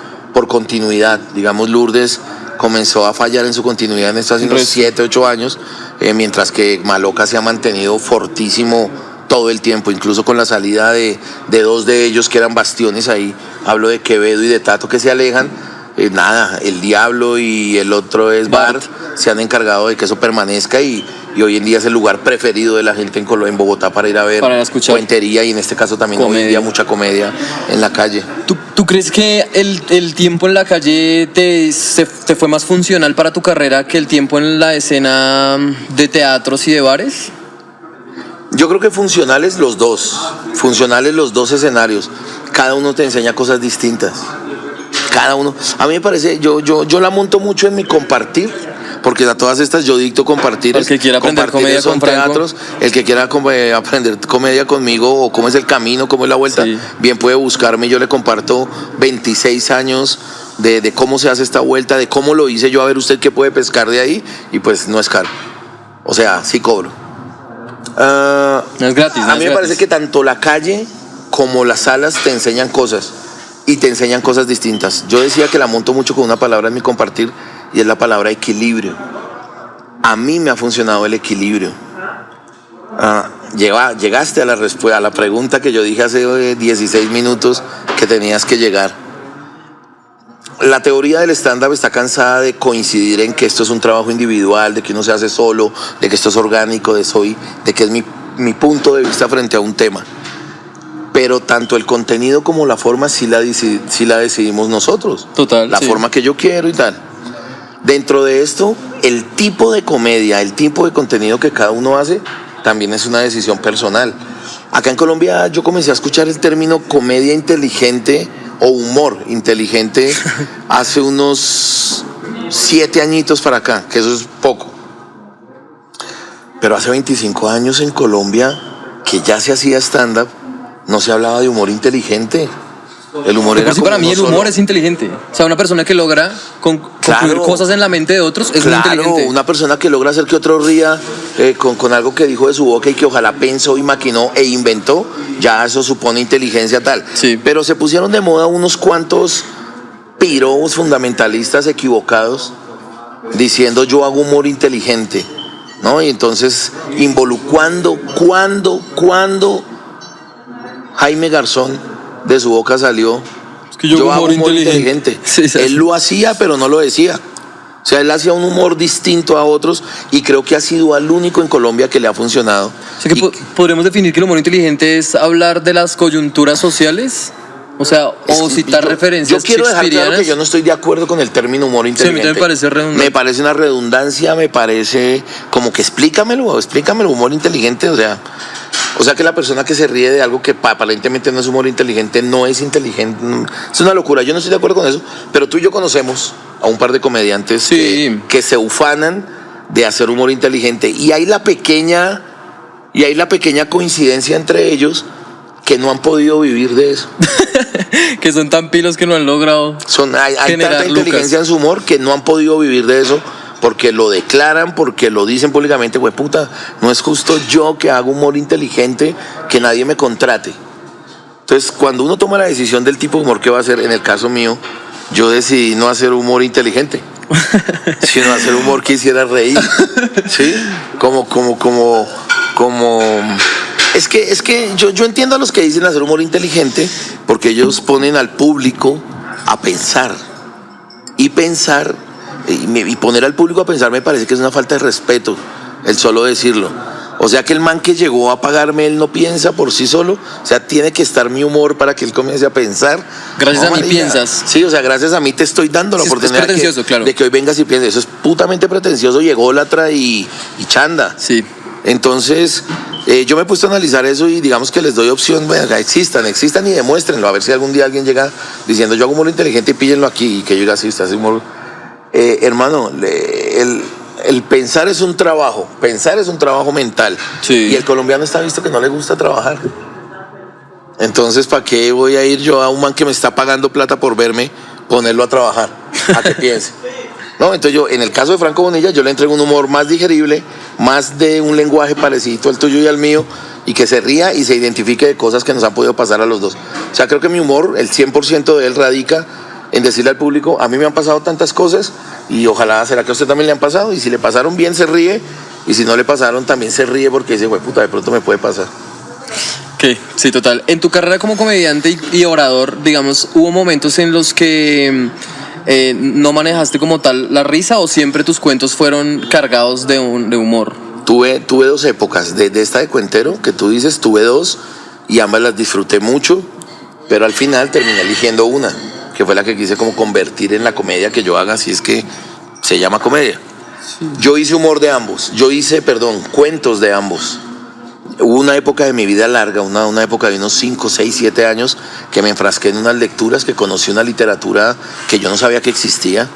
continuidad. Digamos, Lourdes comenzó a fallar en su continuidad en estos 7, 8 años, mientras que Maloca se ha mantenido fortísimo todo el tiempo, incluso con la salida de 2 de ellos que eran bastiones ahí. Hablo de Quevedo y de Tato, que se alejan. Nada, el Diablo y el otro es Bart, se han encargado de que eso permanezca, y hoy en día es el lugar preferido de la gente en Bogotá para ir a ver cuentería, y en este caso también comedia. Hoy en día mucha comedia en la calle. ¿Tú crees que el tiempo en la calle te fue más funcional para tu carrera que el tiempo en la escena de teatros y de bares? Yo creo que funcionales los dos escenarios. Cada uno te enseña cosas distintas. Cada uno. A mí me parece, yo la monto mucho en mi compartir, porque a todas estas yo dicto compartir. El que quiera aprender comedia son con Franco. Teatros, el que quiera aprender comedia conmigo, o cómo es el camino, cómo es la vuelta, sí, bien puede buscarme. Yo le comparto 26 años de cómo se hace esta vuelta, de cómo lo hice yo, a ver usted qué puede pescar de ahí, y pues no es caro. O sea, sí cobro. No es gratis. A mí me parece que tanto la calle como las salas te enseñan cosas, y te enseñan cosas distintas. Yo decía que la monto mucho con una palabra en mi compartir, y es la palabra equilibrio. A mí me ha funcionado el equilibrio. llegaste a a la pregunta que yo dije hace 16 minutos que tenías que llegar. La teoría del stand-up está cansada de coincidir en que esto es un trabajo individual, de que uno se hace solo, de que esto es orgánico, de que es mi punto de vista frente a un tema. Pero tanto el contenido como la forma sí la decidimos nosotros. Total. La forma que yo quiero y tal. Dentro de esto, el tipo de comedia, el tipo de contenido que cada uno hace, también es una decisión personal. Acá en Colombia yo comencé a escuchar el término comedia inteligente o humor inteligente hace unos 7 añitos para acá, que eso es poco. Pero hace 25 años en Colombia, que ya se hacía stand-up, no se hablaba de humor inteligente. El humor era para mí el humor es inteligente. O sea, una persona que logra concluir cosas en la mente de otros es muy inteligente. Una persona que logra hacer que otro ría con algo que dijo de su boca y que ojalá pensó y maquinó e inventó, ya eso supone inteligencia tal. Sí. Pero se pusieron de moda unos cuantos pirobos fundamentalistas equivocados diciendo yo hago humor inteligente, ¿no? Y entonces involucrando cuando Jaime Garzón de su boca salió es que yo hago humor inteligente. Sí, él lo hacía pero no lo decía. O sea, él hacía un humor distinto a otros y creo que ha sido el único en Colombia que le ha funcionado. O sea, que podríamos definir que el humor inteligente es hablar de las coyunturas sociales. O sea, o citar referencias. Yo quiero dejar claro que yo no estoy de acuerdo con el término humor inteligente. Sí, a mí me parece redundante. Me parece una redundancia, me parece como que explícamelo, humor inteligente, o sea que la persona que se ríe de algo que aparentemente no es humor inteligente, no es inteligente. Es una locura, yo no estoy de acuerdo con eso, pero tú y yo conocemos a un par de comediantes que se ufanan de hacer humor inteligente y hay la pequeña coincidencia entre ellos que no han podido vivir de eso. Que son tan pilos que no han logrado hay tanta inteligencia en su humor que no han podido vivir de eso porque lo declaran, porque lo dicen públicamente, güey, puta, no es justo yo que hago humor inteligente que nadie me contrate. Entonces, cuando uno toma la decisión del tipo de humor que va a hacer, en el caso mío, yo decidí no hacer humor inteligente, sino hacer humor que hiciera reír, ¿sí? Como es que yo entiendo a los que dicen hacer humor inteligente porque ellos ponen al público a pensar y poner al público a pensar me parece que es una falta de respeto el solo decirlo. O sea que el man que llegó a pagarme, él no piensa por sí solo. O sea, tiene que estar mi humor para que él comience a pensar. Gracias a mí piensas. Sí, o sea, gracias a mí te estoy dando la oportunidad de que hoy vengas y pienses. Eso es putamente pretencioso y ególatra y chanda. Sí. Entonces, yo me he puesto a analizar eso y digamos que les doy opción, bueno, existan y demuéstrenlo. A ver si algún día alguien llega diciendo yo hago humor inteligente y píllenlo aquí. Y que yo diga, sí, usted hace humor. Hermano, el pensar es un trabajo mental. Sí. Y el colombiano está visto que no le gusta trabajar. Entonces, ¿para qué voy a ir yo a un man que me está pagando plata por verme, ponerlo a trabajar? A que piense. No, entonces yo, en el caso de Franco Bonilla, yo le entrego un humor más digerible, más de un lenguaje parecido al tuyo y al mío, y que se ría y se identifique de cosas que nos han podido pasar a los dos. O sea, creo que mi humor, el 100% de él radica en decirle al público, a mí me han pasado tantas cosas y ojalá, será que a usted también le han pasado, y si le pasaron bien se ríe, y si no le pasaron también se ríe porque dice, güey, puta, de pronto me puede pasar. Sí, total. En tu carrera como comediante y orador, digamos, ¿hubo momentos en los que no manejaste como tal la risa o siempre tus cuentos fueron cargados de humor? Tuve 2 épocas, de esta de cuentero que tú dices, tuve 2 y ambas las disfruté mucho, pero al final terminé eligiendo una, que fue la que quise como convertir en la comedia que yo haga, si es que se llama comedia. Sí. Yo hice cuentos de ambos. Hubo una época de mi vida larga, una época de unos 5, 6, 7 años, que me enfrasqué en unas lecturas, que conocí una literatura que yo no sabía que existía,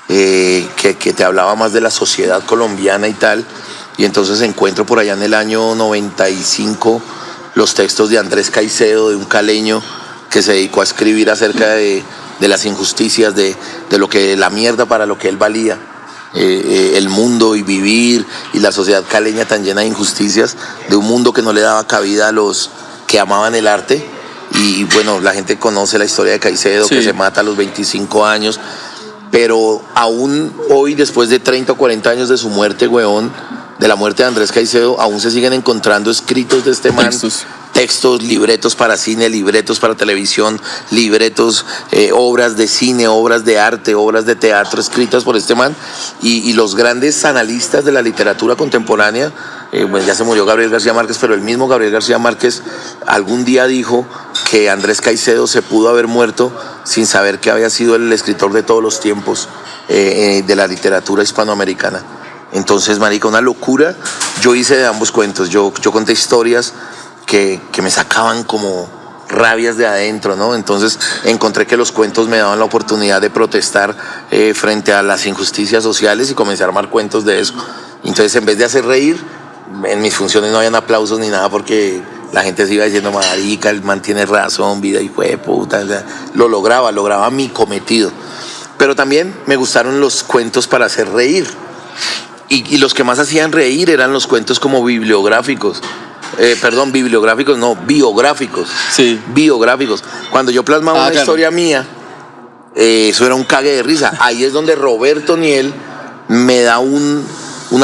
que te hablaba más de la sociedad colombiana y tal, y entonces encuentro por allá en el año 95 los textos de Andrés Caicedo, de un caleño que se dedicó a escribir acerca de las injusticias, de lo que la mierda para lo que él valía. El mundo y vivir y la sociedad caleña tan llena de injusticias, de un mundo que no le daba cabida a los que amaban el arte. Y bueno, la gente conoce la historia de Caicedo, sí, que se mata a los 25 años, pero aún hoy, después de 30 o 40 años de su muerte, weón, de la muerte de Andrés Caicedo, aún se siguen encontrando escritos de este man. Textos, libretos para cine, libretos para televisión, libretos, obras de cine, obras de arte, obras de teatro escritas por este man. Y los grandes analistas de la literatura contemporánea, bueno, ya se murió Gabriel García Márquez, pero el mismo Gabriel García Márquez algún día dijo que Andrés Caicedo se pudo haber muerto sin saber que había sido el escritor de todos los tiempos de la literatura hispanoamericana. Entonces, marica, una locura. Yo hice de ambos cuentos, yo conté historias que me sacaban como rabias de adentro, ¿no? Entonces encontré que los cuentos me daban la oportunidad de protestar frente a las injusticias sociales y comencé a armar cuentos de eso. Entonces, en vez de hacer reír, en mis funciones no habían aplausos ni nada porque la gente se iba diciendo, marica, el man tiene razón, vida hijo de puta. O sea, lo lograba mi cometido. Pero también me gustaron los cuentos para hacer reír. Y los que más hacían reír eran los cuentos como bibliográficos. Biográficos. Sí. Biográficos. Cuando yo plasmaba una historia mía, eso era un cague de risa. Ahí es donde Roberto Niel me da un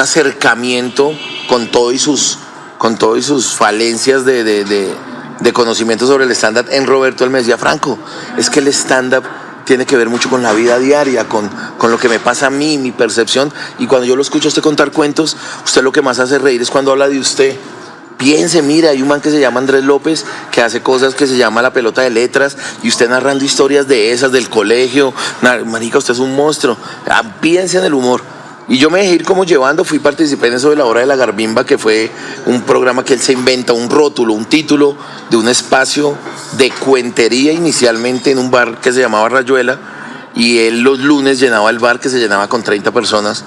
acercamiento con todo y sus falencias de conocimiento sobre el stand-up. En Roberto él me decía, Franco, es que el stand-up tiene que ver mucho con la vida diaria, con lo que me pasa a mí, mi percepción. Y cuando yo lo escucho a usted contar cuentos, usted lo que más hace reír es cuando habla de usted. Piense, mira, hay un man que se llama Andrés López, que hace cosas que se llama La Pelota de Letras, y usted narrando historias de esas, del colegio. Marica, usted es un monstruo. Piense en el humor. Y yo me dejé ir como llevando, participé en eso de La Hora de la Garbimba, que fue un programa que él se inventa, un rótulo, un título de un espacio de cuentería inicialmente en un bar que se llamaba Rayuela, y él los lunes llenaba el bar, que se llenaba con 30 personas,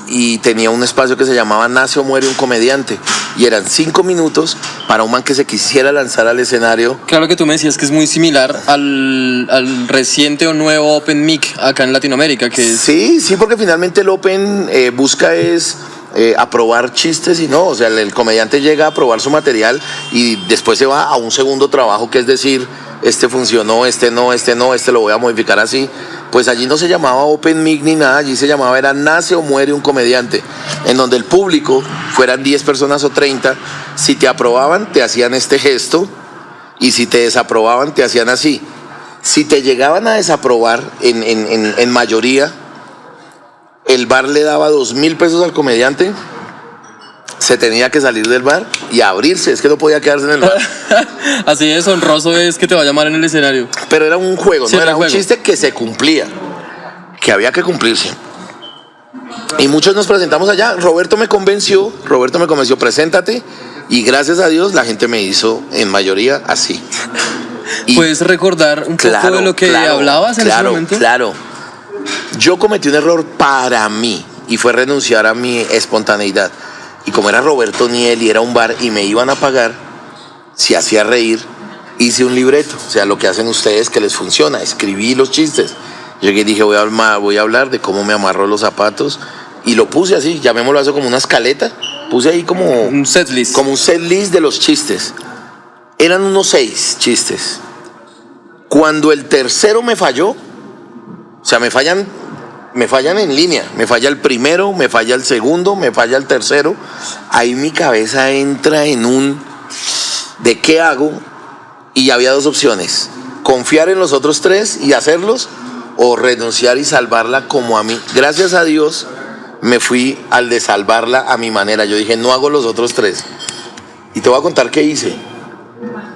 y tenía un espacio que se llamaba Nace o Muere un Comediante, y eran 5 minutos para un man que se quisiera lanzar al escenario. Claro que tú me decías que es muy similar al reciente o nuevo Open Mic acá en Latinoamérica, que es... Sí, porque finalmente el Open busca es aprobar chistes y no, o sea, el comediante llega a aprobar su material y después se va a un segundo trabajo, que es decir, este funcionó, este no, este lo voy a modificar así. Pues allí no se llamaba Open Mic ni nada, allí se llamaba era Nace o Muere un Comediante, en donde el público, fueran 10 personas o 30, si te aprobaban te hacían este gesto y si te desaprobaban te hacían así. Si te llegaban a desaprobar en mayoría, el bar le daba 2.000 pesos al comediante, se tenía que salir del bar y abrirse, es que no podía quedarse en el bar. Así de honroso es que te va a llamar en el escenario. Pero era un juego, sí, no era un chiste que se cumplía, que había que cumplirse. Y muchos nos presentamos allá. Roberto me convenció, preséntate, y gracias a Dios la gente me hizo en mayoría así. Y ¿puedes recordar un poco de lo que hablabas en ese momento? Claro. Yo cometí un error para mí y fue renunciar a mi espontaneidad. Y como era Roberto Niel y era un bar y me iban a pagar, si hacía reír, hice un libreto. O sea, lo que hacen ustedes que les funciona, escribí los chistes. Yo dije, voy a hablar de cómo me amarró los zapatos y lo puse así, llamémoslo eso como una escaleta. Puse ahí como un setlist. Como un setlist de los chistes. Eran unos 6 chistes. Cuando el tercero me falló, o sea, me fallan en línea, me falla el primero, me falla el segundo, me falla el tercero, ahí mi cabeza entra en un ¿de qué hago? Y había 2 opciones, confiar en los otros 3 y hacerlos, o renunciar y salvarla como a mí. Gracias a Dios me fui al de salvarla a mi manera. Yo dije, no hago los otros 3. Y te voy a contar qué hice.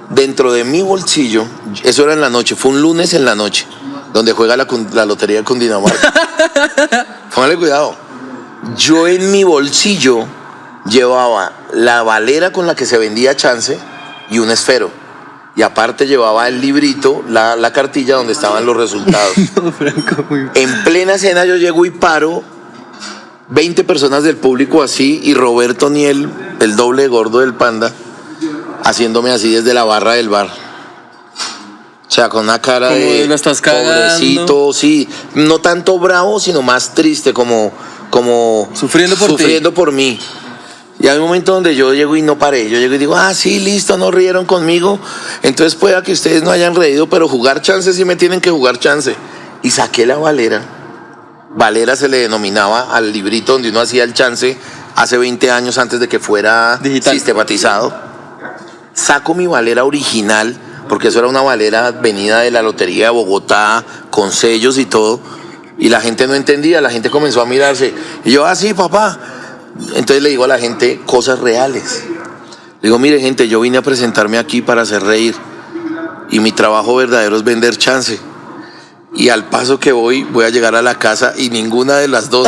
Dentro de mi bolsillo, eso era en la noche, fue un lunes en la noche, donde juega la lotería de Cundinamarca. Póngale cuidado. Yo en mi bolsillo llevaba la valera con la que se vendía chance y un esfero. Y aparte llevaba el librito, la cartilla donde estaban los resultados. No, Franco, en plena escena yo llego y paro, 20 personas del público así, y Roberto Niel, el doble gordo del Panda, haciéndome así desde la barra del bar. O sea, con una cara de lo estás cagando, pobrecito, sí, no tanto bravo, sino más triste, como sufriendo por mí. Y hay un momento donde yo llego y no paré, yo llego y digo, sí, listo, no rieron conmigo, entonces pueda que ustedes no hayan reído, pero jugar chance sí me tienen que jugar chance. Y saqué la valera, Valera se le denominaba al librito donde uno hacía el chance hace 20 años antes de que fuera digital, sistematizado. Saco mi Valera original, porque eso era una Valera venida de la Lotería de Bogotá, con sellos y todo, y la gente no entendía, la gente comenzó a mirarse. Y yo, sí, papá. Entonces le digo a la gente cosas reales. Le digo, mire, gente, yo vine a presentarme aquí para hacer reír, y mi trabajo verdadero es vender chance. Y al paso que voy a llegar a la casa y ninguna de las dos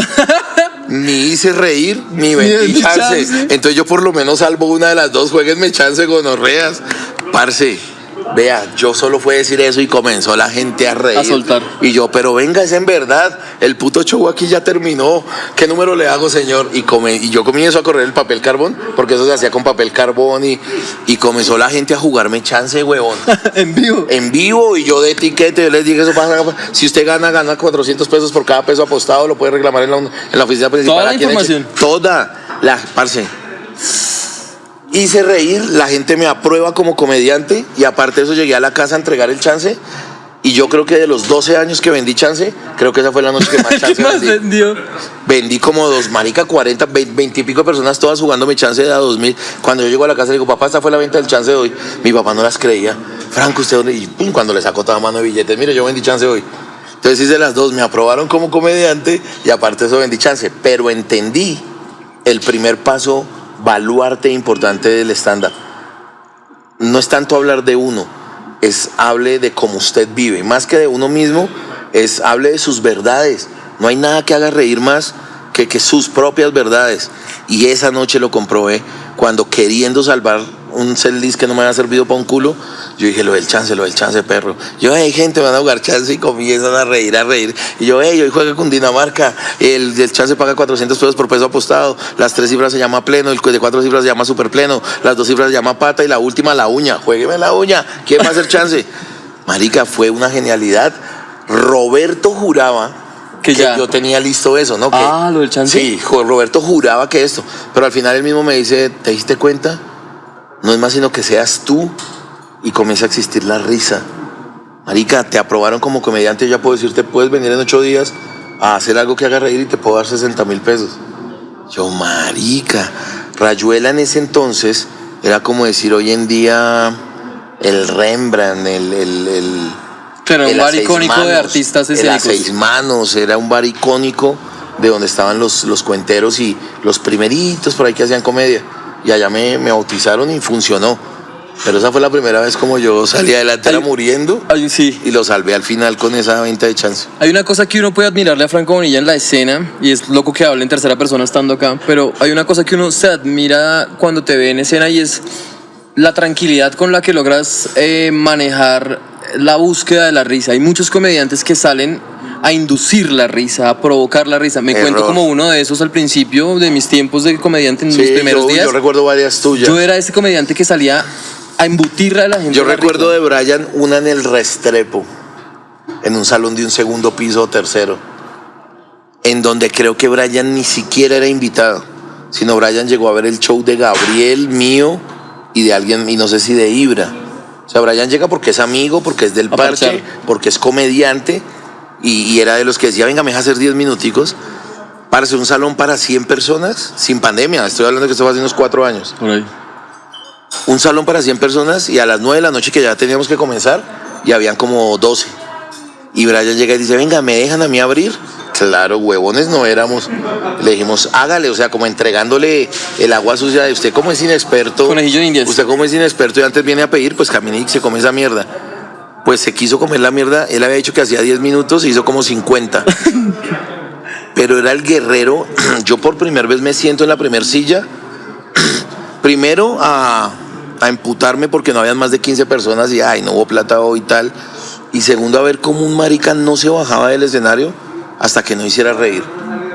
ni hice reír ni vendí chance. Entonces yo por lo menos salvo una de las dos, jueguenme chance, gonorreas. Parce, vea, yo solo fue decir eso y comenzó la gente a reír. A soltar. Y yo, pero venga, es en verdad, el puto show aquí ya terminó. ¿Qué número le hago, señor? Y yo comienzo a correr el papel carbón, porque eso se hacía con papel carbón, y comenzó la gente a jugarme chance, huevón. En vivo. En vivo, y yo de etiquete, yo les dije, eso pasa, si usted gana 400 pesos por cada peso apostado, lo puede reclamar en la oficina principal. Toda la información. Parce. Hice reír, la gente me aprueba como comediante, y aparte de eso llegué a la casa a entregar el chance, y yo creo que de los 12 años que vendí chance, creo que esa fue la noche que más chance ¿Qué más vendí. vendió? Vendí como 20 y pico personas todas jugando mi chance de a 2000. Cuando yo llego a la casa le digo, papá, esta fue la venta del chance de hoy. Mi papá no las creía. Franco, ¿usted dónde? Y pum, cuando le sacó toda mano de billetes, mire, yo vendí chance hoy. Entonces hice las dos, me aprobaron como comediante y aparte de eso vendí chance. Pero entendí el primer paso baluarte importante del stand-up. No es tanto hablar de uno, es hable de cómo usted vive. Más que de uno mismo, es hable de sus verdades. No hay nada que haga reír más que sus propias verdades. Y esa noche lo comprobé cuando, queriendo salvar un setlist que no me había servido para un culo, yo dije, lo del chance, perro. Yo, gente, van a jugar chance, y comienzan a reír. Y yo, hoy juega con Dinamarca, el chance paga 400 pesos por peso apostado, las 3 cifras se llama pleno, el de 4 cifras se llama super pleno, las 2 cifras se llama pata, y la última la uña. Juégueme la uña, ¿quién va a hacer chance? Marica, fue una genialidad. Roberto juraba que yo tenía listo eso, ¿no? Lo del chance. Sí, Roberto juraba que esto, pero al final él mismo me dice, ¿te diste cuenta? No es más sino que seas tú y comienza a existir la risa. Marica, te aprobaron como comediante, ya puedo decirte, puedes venir en 8 días a hacer algo que haga reír y te puedo dar 60,000 pesos. Yo, marica, Rayuela en ese entonces era como decir hoy en día el Rembrandt, Pero un bar icónico de artistas escénicos. El A 6 Manos, era un bar icónico de donde estaban los cuenteros y los primeritos por ahí que hacían comedia. Y allá me bautizaron y funcionó. Pero esa fue la primera vez como yo salí adelante, era muriendo. Sí. Y lo salvé al final con esa venta de chance. Hay una cosa que uno puede admirarle a Franco Bonilla en la escena, y es loco que hable en tercera persona estando acá, pero hay una cosa que uno se admira cuando te ve en escena, y es la tranquilidad con la que logras manejar la búsqueda de la risa. Hay muchos comediantes que salen a inducir la risa, a provocar la risa. Me cuento como uno de esos al principio de mis tiempos de comediante, en mis primeros días. Yo recuerdo varias tuyas. Yo era ese comediante que salía a embutirle a la gente. Yo recuerdo de Brian una en el Restrepo, en un salón de un segundo piso o tercero, en donde creo que Brian ni siquiera era invitado, sino Brian llegó a ver el show de Gabriel, mío y de alguien, y no sé si de Ibra. O sea, Brian llega porque es amigo, porque es del parche, porque es comediante, y era de los que decía, venga, me deja hacer 10 minuticos. Para hacer un salón para 100 personas, sin pandemia, estoy hablando de que esto fue hace unos 4 años. Por ahí. Un salón para 100 personas, y a las 9 de la noche que ya teníamos que comenzar, y habían como 12. Y Brian llega y dice, venga, ¿me dejan a mí abrir? Claro, huevones no éramos. Le dijimos, hágale, o sea, como entregándole el agua sucia de usted como es inexperto. Conejillo de Indias. Usted como es inexperto y antes viene a pedir, pues camine y se come esa mierda. Pues se quiso comer la mierda, él había dicho que hacía 10 minutos, hizo como 50. Pero era el guerrero. Yo por primera vez me siento en la primer silla. Primero a emputarme porque no habían más de 15 personas y no hubo plata hoy y tal. Y segundo a ver cómo un marica no se bajaba del escenario hasta que no hiciera reír.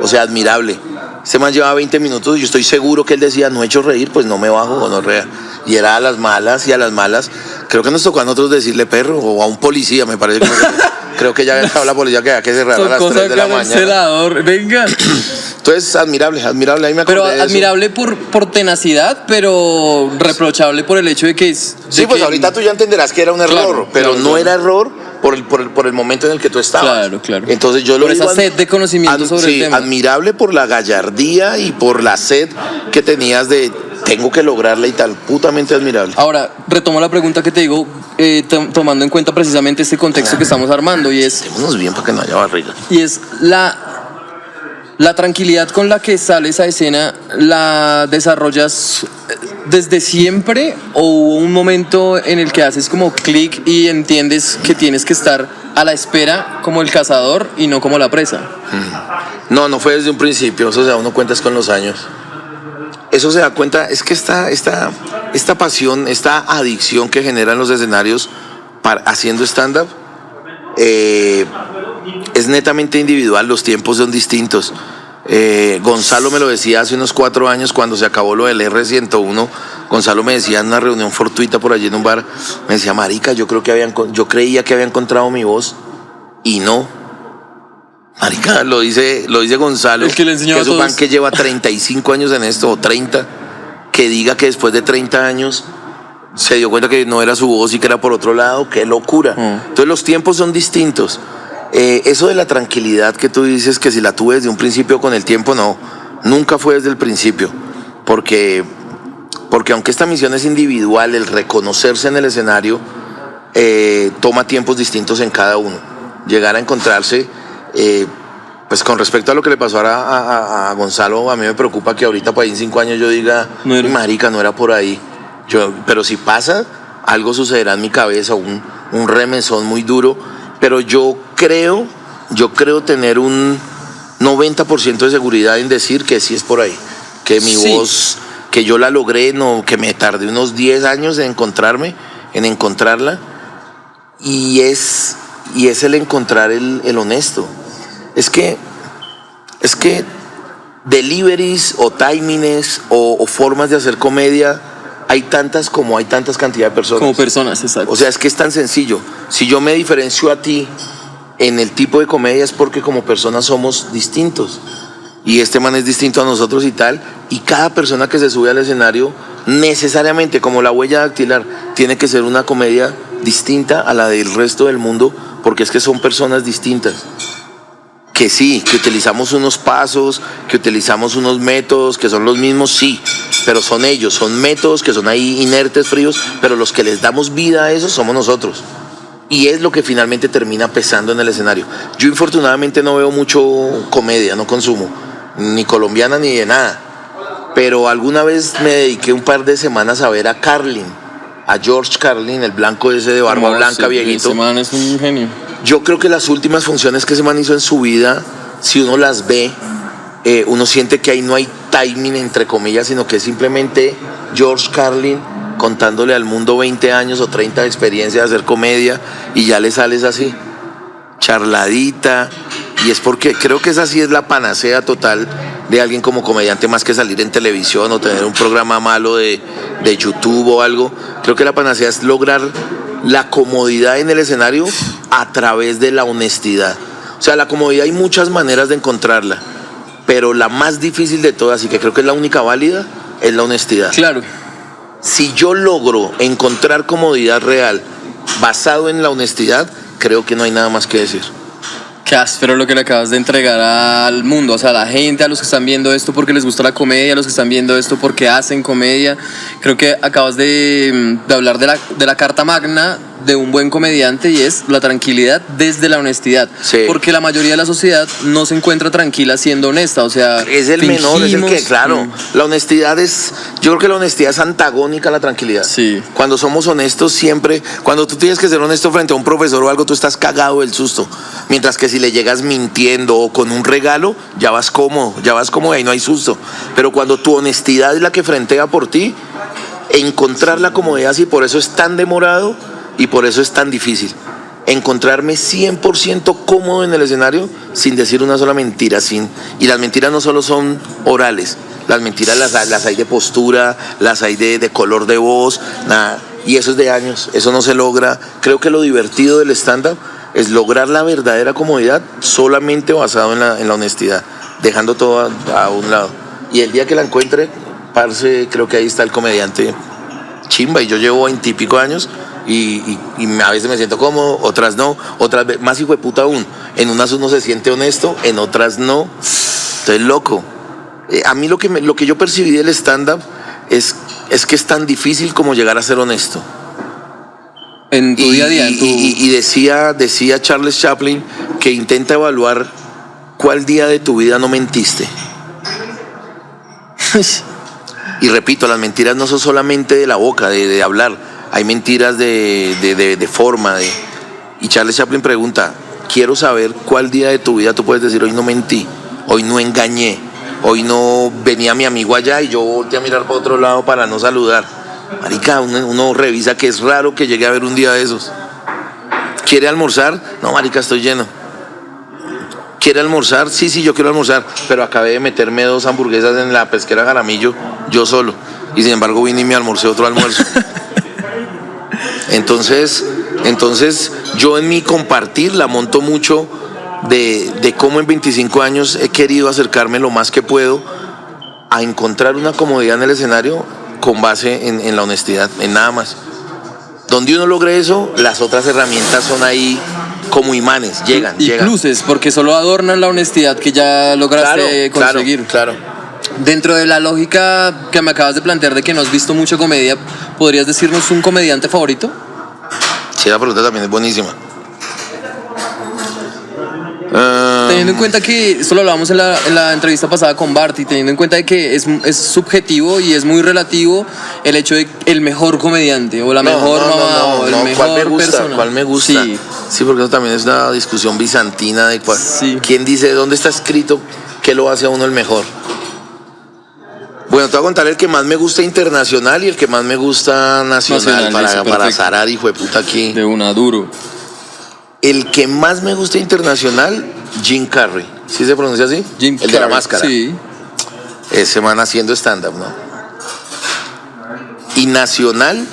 O sea, admirable. Este man llevaba 20 minutos y yo estoy seguro que él decía, no he hecho reír, pues no me bajo, gonorrea. Y era a las malas y a las malas. Creo que nos tocó a nosotros decirle perro, o a un policía, me parece que creo que ya había estado la policía que había que cerrar a las 3 de la mañana. Venga. Entonces, admirable. Ahí me acordé pero de admirable por tenacidad, pero reprochable por el hecho de que es... Sí, pues ahorita tú ya entenderás que era un error, claro, pero claro, no era error por el momento en el que tú estabas. Claro. Entonces yo por esa sed de conocimiento sobre el tema. Admirable por la gallardía y por la sed que tenías de tengo que lograrla y tal, putamente admirable. Ahora, retomo la pregunta que te digo, tomando en cuenta precisamente este contexto que estamos armando, y es... Démonos bien para que no haya barriga. Y es la tranquilidad con la que sales a escena, ¿la desarrollas desde siempre o hubo un momento en el que haces como clic y entiendes que tienes que estar a la espera como el cazador y no como la presa? No fue desde un principio, eso se da uno cuenta con los años. Eso se da cuenta, es que esta pasión, esta adicción que generan los escenarios haciendo stand-up es netamente individual, los tiempos son distintos. Gonzalo me lo decía hace unos 4 años cuando se acabó lo del R101. Gonzalo me decía en una reunión fortuita por allí en un bar, me decía, marica, yo creía que había encontrado mi voz y no. Marica, lo dice Gonzalo, el que le enseñó que a es un todos. man que lleva 35 años en esto, o 30, que diga que después de 30 años se dio cuenta que no era su voz y que era por otro lado, qué locura. Entonces los tiempos son distintos. Eso de la tranquilidad que tú dices que si la tuve desde un principio con el tiempo, no, nunca fue desde el principio, porque aunque esta misión es individual, el reconocerse en el escenario toma tiempos distintos en cada uno. Llegar a encontrarse, pues con respecto a lo que le pasó a Gonzalo, a mí me preocupa que ahorita para ahí en 5 años yo diga, marica, no era por ahí. Pero si pasa, algo sucederá en mi cabeza, un remesón muy duro. Pero yo creo tener un 90% de seguridad en decir que sí es por ahí. Que mi voz, que yo la logré, que me tardé unos 10 años en encontrarla. Y es el encontrar el honesto. Es que deliveries o timings o formas de hacer comedia hay tantas como hay tantas cantidad de personas. Como personas, exacto. O sea, es que es tan sencillo. Si yo me diferencio a ti en el tipo de comedia es porque como personas somos distintos. Y este man es distinto a nosotros y tal. Y cada persona que se sube al escenario, necesariamente, como la huella dactilar, tiene que ser una comedia distinta a la del resto del mundo, porque es que son personas distintas. Que sí, que utilizamos unos pasos, que utilizamos unos métodos que son los mismos, sí, pero son ellos, son métodos que son ahí inertes, fríos, pero los que les damos vida a eso somos nosotros. Y es lo que finalmente termina pesando en el escenario. Yo infortunadamente no veo mucho comedia, no consumo, ni colombiana ni de nada, pero alguna vez me dediqué un par de semanas a ver a Carlin, a George Carlin, el blanco ese de barba blanca, viejito. Ese man es un genio. Yo creo que las últimas funciones que ese man hizo en su vida, si uno las ve, uno siente que ahí no hay timing, entre comillas, sino que es simplemente George Carlin contándole al mundo 20 años o 30 de experiencia de hacer comedia y ya le sales así, charladita. Y es porque creo que esa sí es la panacea total de alguien como comediante, más que salir en televisión o tener un programa malo de YouTube o algo. Creo que la panacea es lograr la comodidad en el escenario a través de la honestidad. O sea, la comodidad hay muchas maneras de encontrarla, pero la más difícil de todas, y que creo que es la única válida, es la honestidad. Claro. Si yo logro encontrar comodidad real basado en la honestidad, creo que no hay nada más que decir. Qué áspero lo que le acabas de entregar al mundo, o sea, a la gente, a los que están viendo esto porque les gusta la comedia, a los que están viendo esto porque hacen comedia. Creo que acabas de hablar de la carta magna de un buen comediante, y es la tranquilidad desde la honestidad. Sí. Porque la mayoría de la sociedad no se encuentra tranquila siendo honesta, o sea, es el menor, es el que, claro, la honestidad yo creo que la honestidad es antagónica a la tranquilidad. Sí. Cuando somos honestos siempre, cuando tú tienes que ser honesto frente a un profesor o algo, tú estás cagado del susto. Mientras que si le llegas mintiendo o con un regalo, ya vas cómodo y ahí no hay susto. Pero cuando tu honestidad es la que frentea por ti, encontrar la comodidad así, por eso es tan demorado y por eso es tan difícil. Encontrarme 100% cómodo en el escenario sin decir una sola mentira. Y las mentiras no solo son orales, las mentiras las hay de postura, las hay de color de voz, nada. Y eso es de años, eso no se logra. Creo que lo divertido del stand-up es lograr la verdadera comodidad solamente basado en la honestidad, dejando todo a un lado. Y el día que la encuentre, parce, creo que ahí está el comediante chimba. Y yo llevo 20 y pico años y a veces me siento cómodo, otras no, otras más hijo de puta aún. En unas uno se siente honesto, en otras no. Entonces, loco. A mí lo que yo percibí del stand-up es que es tan difícil como llegar a ser honesto. En tu día a día. Y decía Charles Chaplin que intenta evaluar cuál día de tu vida no mentiste. Y repito, las mentiras no son solamente de la boca, de hablar. Hay mentiras de forma. Y Charles Chaplin pregunta, quiero saber cuál día de tu vida tú puedes decir, hoy no mentí, hoy no engañé, hoy no venía mi amigo allá y yo volteé a mirar para otro lado para no saludar. Marica, uno revisa que es raro que llegue a ver un día de esos. ¿Quiere almorzar? No, marica, estoy lleno. ¿Quiere almorzar? Sí, yo quiero almorzar, pero acabé de meterme 2 hamburguesas en la pesquera Jaramillo, yo solo. Y sin embargo vine y me almorcé otro almuerzo. Entonces yo en mi compartir la monto mucho de cómo en 25 años he querido acercarme lo más que puedo a encontrar una comodidad en el escenario con base en la honestidad, en nada más. Donde uno logre eso, las otras herramientas son ahí como imanes, llegan. Pluses, porque solo adornan la honestidad que ya lograste conseguir. Claro. Dentro de la lógica que me acabas de plantear de que no has visto mucha comedia, ¿podrías decirnos un comediante favorito? Sí, la pregunta también es buenísima. Teniendo en cuenta que, esto lo hablábamos en la entrevista pasada con Barty, teniendo en cuenta de que es subjetivo y es muy relativo el hecho de el mejor comediante o la mejor mamá o el mejor persona. ¿Cuál me gusta? Sí, porque eso también es una discusión bizantina de sí. ¿Quién dice dónde está escrito qué lo hace a uno el mejor? Bueno, te voy a contar el que más me gusta internacional y el que más me gusta nacional para zarar, hijo de puta, aquí. De una, duro. El que más me gusta internacional, Jim Carrey. ¿Sí se pronuncia así? Jim Carrey, de la máscara. Sí. Ese man haciendo stand-up, ¿no? Y nacional,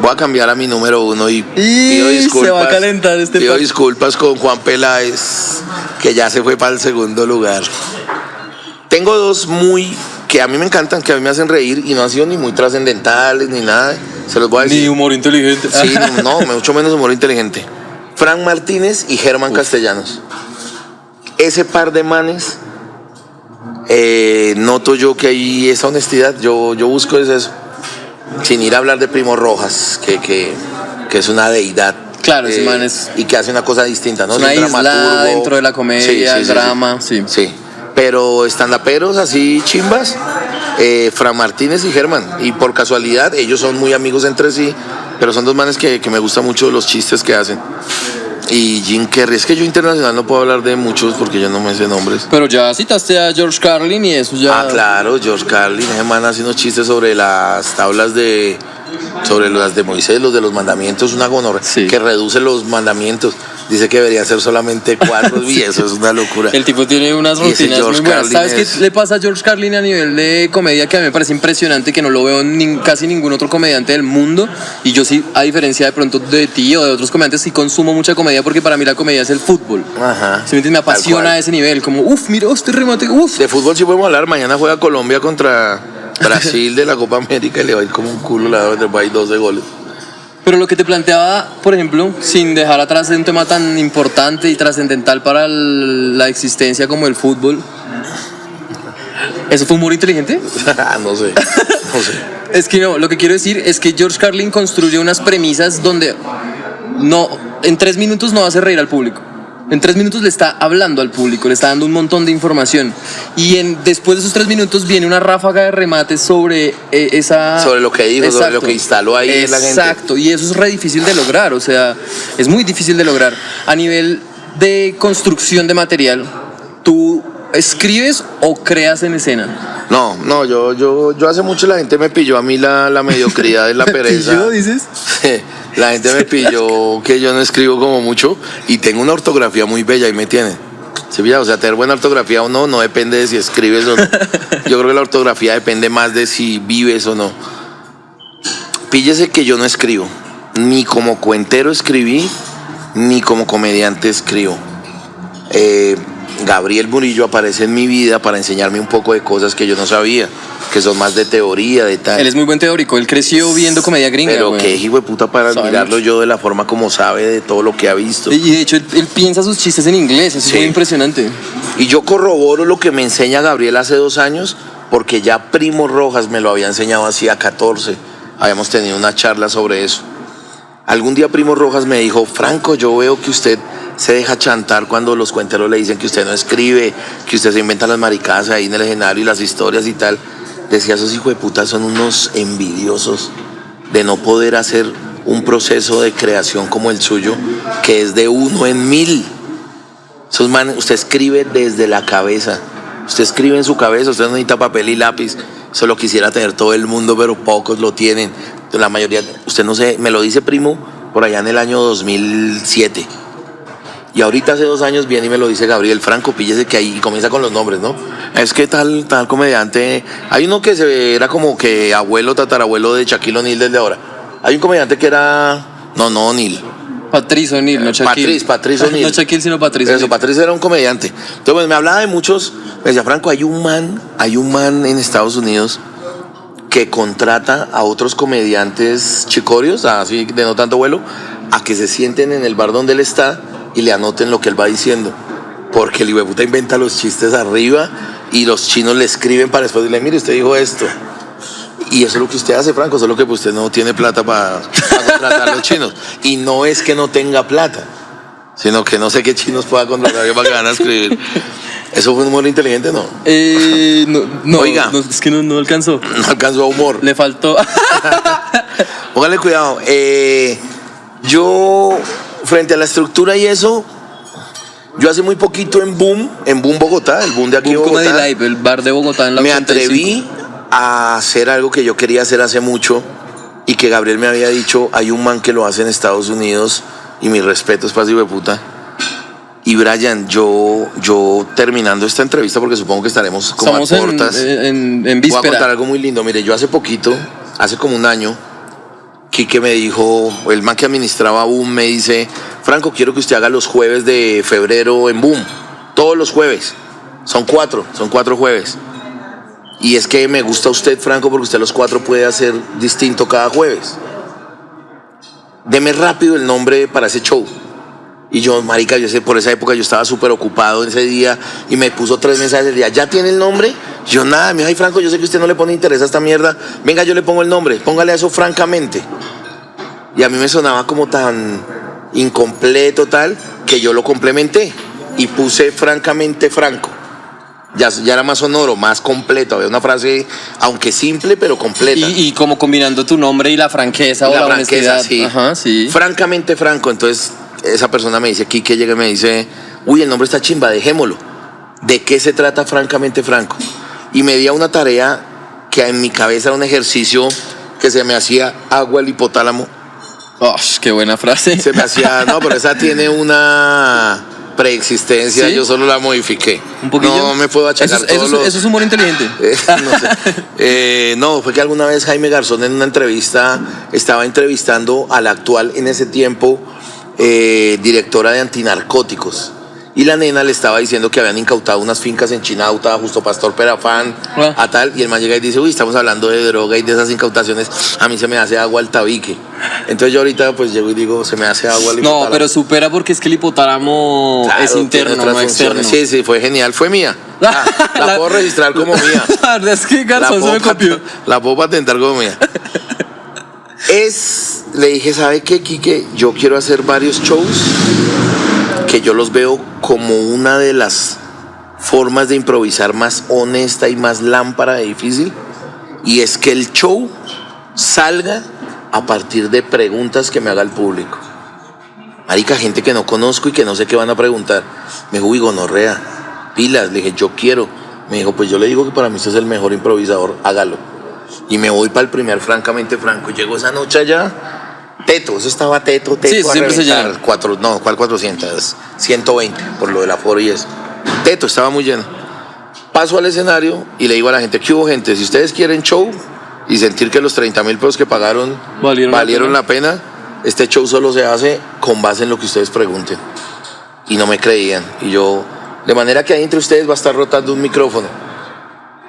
voy a cambiar a mi número 1 y pido disculpas. Se va a calentar pido disculpas con Juan Peláez, que ya se fue para el segundo lugar. Tengo 2 que a mí me encantan, que a mí me hacen reír y no han sido ni muy trascendentales ni nada. Se los voy a decir. Ni humor inteligente. Sí, no, mucho menos humor inteligente. Frank Martínez y Germán Castellanos. Ese par de manes, noto yo que hay esa honestidad. Yo busco eso. Sin ir a hablar de Primo Rojas, que es una deidad. Claro, ese man es. Y que hace una cosa distinta, ¿no? Es una isla dentro de la comedia, el drama. Sí. Pero estandaperos así chimbas, Fran Martínez y Germán. Y por casualidad, ellos son muy amigos entre sí, pero son 2 manes que me gustan mucho los chistes que hacen. Y Jim Carrey, es que yo internacional no puedo hablar de muchos porque yo no me sé nombres. Pero ya citaste a George Carlin y eso ya. Ah, claro, George Carlin, ese man hace unos chistes sobre las tablas sobre las de Moisés, los de los mandamientos, una gonorrea, que reduce los mandamientos. Dice que debería ser solamente 4 y eso es una locura. El tipo tiene unas rutinas muy buenas. ¿Sabes qué le pasa a George Carlin a nivel de comedia? Que a mí me parece impresionante, que no lo veo en casi ningún otro comediante del mundo. Y yo sí, a diferencia de pronto de ti o de otros comediantes, sí consumo mucha comedia porque para mí la comedia es el fútbol. Ajá. ¿Sí me entiendes? Me apasiona a ese nivel. Como, mira, este remate, De fútbol sí podemos hablar. Mañana juega Colombia contra Brasil de la Copa América y le va a ir como un culo, la verdad, va a ir 12 goles. Pero lo que te planteaba, por ejemplo, sin dejar atrás un tema tan importante y trascendental para la existencia como el fútbol, ¿eso fue humor inteligente? No sé. Es que no, lo que quiero decir es que George Carlin construye unas premisas donde en 3 minutos no hace reír al público. En 3 minutos le está hablando al público, le está dando un montón de información. Y después de esos 3 minutos viene una ráfaga de remates sobre esa... Sobre lo que dijo, sobre lo que instaló ahí en la gente. Exacto, y eso es re difícil de lograr, o sea, es muy difícil de lograr. A nivel de construcción de material, ¿tú escribes o creas en escena? No, yo hace mucho la gente me pilló a mí la mediocridad en la pereza. ¿Pilló, dices? La gente me pilló que yo no escribo como mucho y tengo una ortografía muy bella y me tiene. ¿Sí, o sea, tener buena ortografía o no depende de si escribes o no. Yo creo que la ortografía depende más de si vives o no. Píllese que yo no escribo. Ni como cuentero escribí, ni como comediante escribo. Gabriel Murillo aparece en mi vida para enseñarme un poco de cosas que yo no sabía, que son más de teoría, de tal. Él es muy buen teórico, él creció viendo comedia gringa. Pero qué hijo de puta para admirarlo yo de la forma como sabe de todo lo que ha visto. Y de hecho él piensa sus chistes en inglés, eso es muy impresionante. Y yo corroboro lo que me enseña Gabriel hace 2 años, porque ya Primo Rojas me lo había enseñado así a 14. Habíamos tenido una charla sobre eso. Algún día Primo Rojas me dijo, Franco, yo veo que usted se deja chantar cuando los cuenteros le dicen que usted no escribe, que usted se inventa las maricadas ahí en el escenario y las historias y tal. Decía, esos hijos de puta son unos envidiosos de no poder hacer un proceso de creación como el suyo, que es de 1 en 1000. Esos manes, usted escribe desde la cabeza. Usted escribe en su cabeza, usted no necesita papel y lápiz. Eso lo quisiera tener todo el mundo, pero pocos lo tienen. La mayoría, usted no sé, me lo dice Primo por allá en el año 2007. Y ahorita hace 2 años viene y me lo dice Gabriel, Franco, píllese que ahí comienza con los nombres, ¿no? Es que tal comediante, hay uno que era como que abuelo, tatarabuelo de Shaquille O'Neal desde ahora. Hay un comediante que era, no O'Neal. Patrice O'Neal, no Shaquille. Patrice O'Neal. No Shaquille, sino Patrice. Eso, Patrice era un comediante. Entonces, pues, me hablaba de muchos, me decía, Franco, hay un man en Estados Unidos que contrata a otros comediantes chicorios, así de no tanto vuelo, a que se sienten en el bar donde él está y le anoten lo que él va diciendo. Porque el hijueputa inventa los chistes arriba y los chinos le escriben para después decirle, mire, usted dijo esto. Y eso es lo que usted hace, Franco, solo que pues, usted no tiene plata para contratar a los chinos. Y no es que no tenga plata, sino que no sé qué chinos pueda contratar para que van a escribir. ¿Eso fue un humor inteligente, no? No, Oiga. No, es que no alcanzó. No alcanzó a humor. Le faltó. Póngale cuidado. Yo, frente a la estructura y eso, yo hace muy poquito en Boom Bogotá, el Boom de aquí de Bogotá. Comedy Live, el bar de Bogotá en la Me 85. atreví a hacer algo que yo quería hacer hace mucho y que Gabriel me había dicho, hay un man que lo hace en Estados Unidos y mi respeto es para ese hijo de puta. Y Brian, yo terminando esta entrevista, porque supongo que estaremos como Estamos a cortas, en voy a víspera. contar algo muy lindo. Mire, yo hace poquito, hace como un año, Quique me dijo, el man que administraba Boom me dice, Franco, quiero que usted haga los jueves de febrero en Boom, todos los jueves, son 4 jueves. Y es que me gusta usted, Franco, porque usted los 4 puede hacer distinto cada jueves. Deme rápido el nombre para ese show. Y yo, marica, yo sé, por esa época yo estaba súper ocupado ese día y me puso 3 mensajes del día, ¿ya tiene el nombre? Yo nada, me dijo, ay, Franco, yo sé que usted no le pone interés a esta mierda, venga, yo le pongo el nombre, póngale a eso francamente. Y a mí me sonaba como tan incompleto tal, que yo lo complementé y puse francamente Franco. Ya era más sonoro, más completo, había una frase, aunque simple, pero completa. Y como combinando tu nombre y la franqueza o la honestidad. Sí. Ajá, sí. Francamente Franco, entonces esa persona me dice, Quique llega y me dice, uy, el nombre está chimba, dejémoslo. ¿De qué se trata francamente Franco? Y me dio una tarea que en mi cabeza era un ejercicio que se me hacía agua el hipotálamo. Oh, qué buena frase. Se me hacía, no, pero esa tiene una preexistencia, ¿Sí? Yo solo la modifiqué. ¿Un poquillo? No me puedo achacar eso es humor inteligente. No sé. No, fue que alguna vez Jaime Garzón en una entrevista estaba entrevistando a la actual en ese tiempo directora de antinarcóticos. Y la nena le estaba diciendo que habían incautado unas fincas en Chinauta, Justo Pastor Perafán, a tal, y el man llega y dice, uy, estamos hablando de droga y de esas incautaciones, a mí se me hace agua el tabique. Entonces yo ahorita pues llego y digo, se me hace agua el hipotálamo. No, pero supera porque es que el hipotálamo Claro, es interno, tiene otras no externo. funciones. Sí, fue genial, fue mía. La puedo registrar como mía. La verdad es que Garzón se me copió. La puedo patentar como mía. Le dije, ¿sabe qué, Quique? Yo quiero hacer varios shows que yo los veo como una de las formas de improvisar más honesta y más lámpara de difícil. Y es que el show salga a partir de preguntas que me haga el público. Marica, gente que no conozco y que no sé qué van a preguntar. Me dijo, uy, gonorrea, pilas. Le dije, yo quiero. Me dijo, pues yo le digo que para mí usted es el mejor improvisador, hágalo. Y me voy para el primer Francamente Franco. Llego esa noche allá, teto, eso estaba teto Sí, a siempre se reventar. llena. No, ¿cuál 400? 120, por lo del aforo y eso. Teto, estaba muy lleno. Paso al escenario y le digo a la gente, ¿qué hubo, gente? Si ustedes quieren show y sentir que los 30,000 pesos que pagaron valieron la pena, este show solo se hace con base en lo que ustedes pregunten. Y no me creían. Y yo De manera que ahí entre ustedes va a estar rotando un micrófono.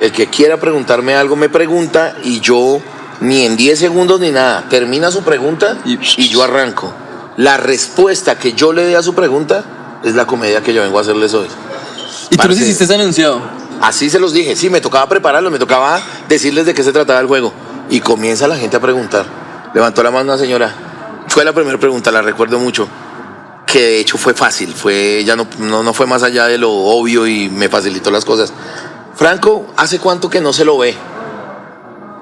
El que quiera preguntarme algo me pregunta y yo ni en 10 segundos ni nada. Termina su pregunta y yo arranco. La respuesta que yo le dé a su pregunta es la comedia que yo vengo a hacerles hoy. ¿Y tú les hiciste ese anunciado? Así se los dije. Sí, me tocaba prepararlo, me tocaba decirles de qué se trataba el juego. Y comienza la gente a preguntar. Levantó la mano una señora. Fue la primera pregunta, la recuerdo mucho. Que de hecho fue fácil. Ya no fue más allá de lo obvio y me facilitó las cosas. Franco, ¿hace cuánto que no se lo ve?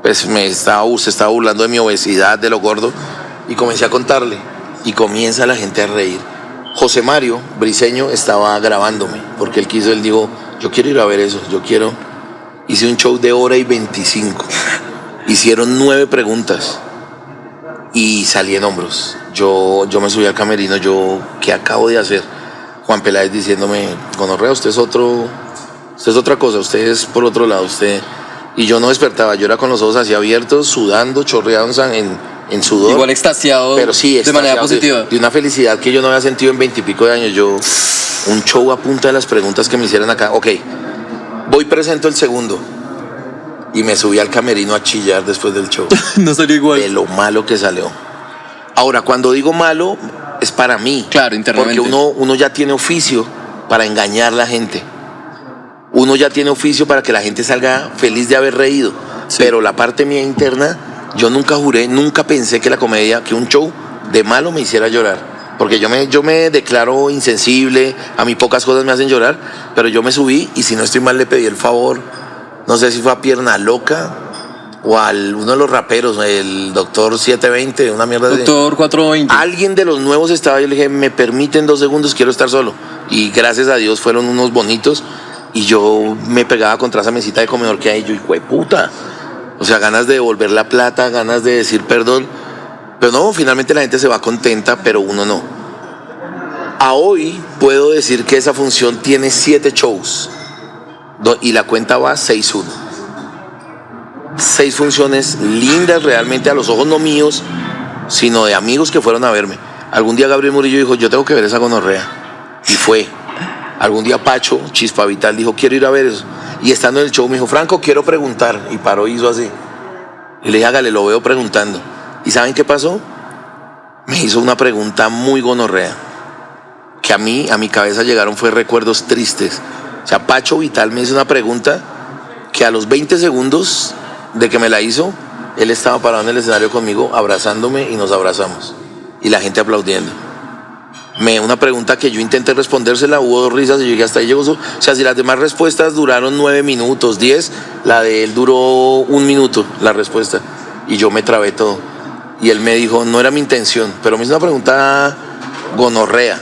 Pues se estaba burlando de mi obesidad, de lo gordo. Y comencé a contarle. Y comienza la gente a reír. José Mario Briseño estaba grabándome. Porque él dijo, yo quiero ir a ver eso. Hice un show de 1:25. Hicieron 9 preguntas. Y salí en hombros. Yo me subí al camerino. ¿Qué acabo de hacer? Juan Peláez diciéndome, gonorrea, usted es otra cosa, usted es por otro lado, usted... Y yo no despertaba, yo era con los ojos así abiertos, sudando, chorreado en sudor. Igual extasiado, pero sí, de manera positiva. De una felicidad que yo no había sentido en 20 y pico de años. Un show a punta de las preguntas que me hicieron acá. Ok, presento el segundo. Y me subí al camerino a chillar después del show. No salió igual. De lo malo que salió. Ahora, cuando digo malo, es para mí. Claro, internamente. Porque uno ya tiene oficio para engañar a la gente. Uno ya tiene oficio para que la gente salga feliz de haber reído. Sí. Pero la parte mía interna, yo nunca pensé que un show de malo me hiciera llorar. Porque yo me declaro insensible, a mí pocas cosas me hacen llorar, pero yo me subí y si no estoy mal le pedí el favor, no sé si fue a Pierna Loca o a uno de los raperos, el Doctor 720, una mierda de... Doctor 420. Alguien de los nuevos estaba, yo le dije, me permiten 2 segundos, quiero estar solo. Y gracias a Dios fueron unos bonitos. Y yo me pegaba contra esa mesita de comedor que hay, yo, hijo de puta. O sea, ganas de devolver la plata, ganas de decir perdón. Pero no, finalmente la gente se va contenta, pero uno no. A hoy puedo decir que esa función tiene 7 shows. Y la cuenta va 6-1. 6 funciones lindas realmente a los ojos no míos, sino de amigos que fueron a verme. Algún día Gabriel Murillo dijo, yo tengo que ver esa gonorrea. Y fue. Algún día Pacho, Chispa Vital, dijo, quiero ir a ver eso. Y estando en el show me dijo, Franco, quiero preguntar. Y paró y hizo así. Y le dije, hágale, lo veo preguntando. ¿Y saben qué pasó? Me hizo una pregunta muy gonorrea. Que a mi cabeza llegaron fue recuerdos tristes. O sea, Pacho Vital me hizo una pregunta que a los 20 segundos de que me la hizo, él estaba parado en el escenario conmigo, abrazándome y nos abrazamos. Y la gente aplaudiendo. Una pregunta que yo intenté respondérsela, hubo 2 risas y yo llegué hasta ahí. O sea, si las demás respuestas duraron 9 minutos, 10, la de él duró 1 minuto, la respuesta. Y yo me trabé todo. Y él me dijo, no era mi intención, pero me hizo una pregunta gonorrea,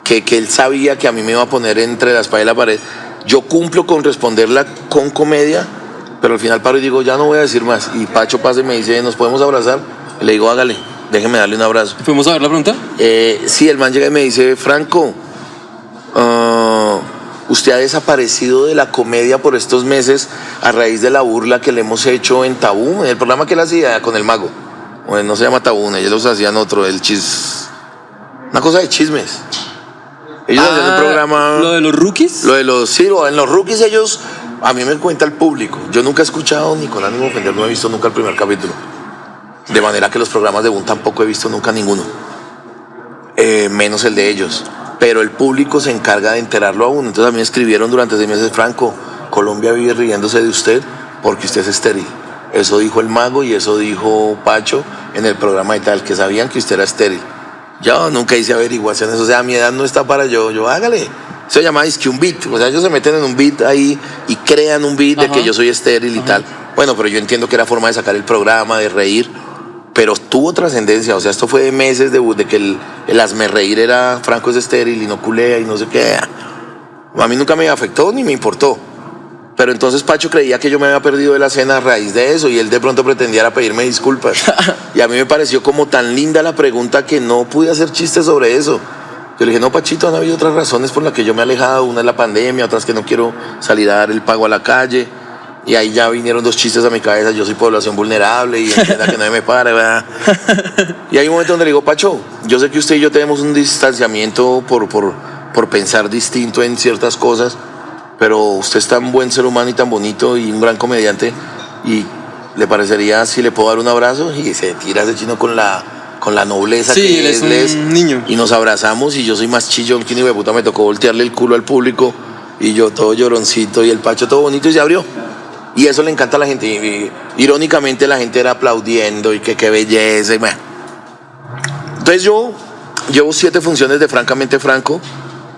que él sabía que a mí me iba a poner entre la espada y la pared. Yo cumplo con responderla con comedia, pero al final paro y digo, ya no voy a decir más. Y Pacho pasa y me dice, ¿nos podemos abrazar? Y le digo, hágale. Déjeme darle un abrazo. ¿Fuimos a ver la pregunta? Sí, el man llega y me dice, Franco, usted ha desaparecido de la comedia por estos meses a raíz de la burla que le hemos hecho en Tabú, en el programa que él hacía con el mago. Bueno, no se llama Tabú, ellos los hacían otro, una cosa de chismes. Ellos hacían un programa... ¿Lo de los rookies? Sí, en los rookies ellos, a mí me cuenta el público. Yo nunca he escuchado, ni con ánimo de ofender, no he visto nunca el primer capítulo. De manera que los programas de Boom tampoco he visto nunca ninguno. Menos el de ellos. Pero el público se encarga de enterarlo a uno. Entonces a mí me escribieron durante 6 meses, Franco, Colombia vive riéndose de usted porque usted es estéril. Eso dijo el mago y eso dijo Pacho en el programa y tal, que sabían que usted era estéril. Yo nunca hice averiguaciones, o sea, a mi edad no está para yo hágale. Eso se llama un beat, o sea, ellos se meten en un beat ahí y crean un beat de que yo soy estéril y tal. Bueno, pero yo entiendo que era forma de sacar el programa, de reír. Pero tuvo trascendencia, o sea, esto fue de meses de que el hazme reír era Franco es estéril y no culea y no sé qué. A mí nunca me afectó ni me importó. Pero entonces Pacho creía que yo me había perdido de la cena a raíz de eso y él de pronto pretendía pedirme disculpas. Y a mí me pareció como tan linda la pregunta que no pude hacer chistes sobre eso. Yo le dije, no, Pachito, han habido otras razones por las que yo me he alejado. Una es la pandemia, otras que no quiero salir a dar el pago a la calle. Y ahí ya vinieron 2 chistes a mi cabeza, yo soy población vulnerable y entienda que nadie me para, ¿verdad? Y hay un momento donde le digo, Pacho, yo sé que usted y yo tenemos un distanciamiento por por pensar distinto en ciertas cosas, pero usted es tan buen ser humano y tan bonito y un gran comediante, y le parecería si le puedo dar un abrazo, y se tira ese chino con la nobleza sí, que él es un niño. Y nos abrazamos, y yo soy más chillón que ni de puta, me tocó voltearle el culo al público, y yo todo lloroncito, y el Pacho todo bonito, y se abrió. Y eso le encanta a la gente, y irónicamente la gente era aplaudiendo, y que qué belleza, y bueno. Entonces yo llevo 7 funciones de Francamente Franco,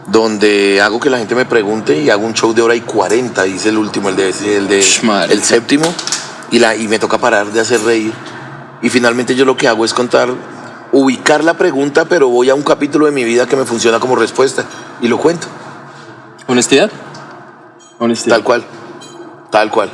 donde hago que la gente me pregunte, y hago un show de 1:40, dice el último, el séptimo, y me toca parar de hacer reír. Y finalmente yo lo que hago es ubicar la pregunta, pero voy a un capítulo de mi vida que me funciona como respuesta, y lo cuento. ¿Honestidad? Tal cual.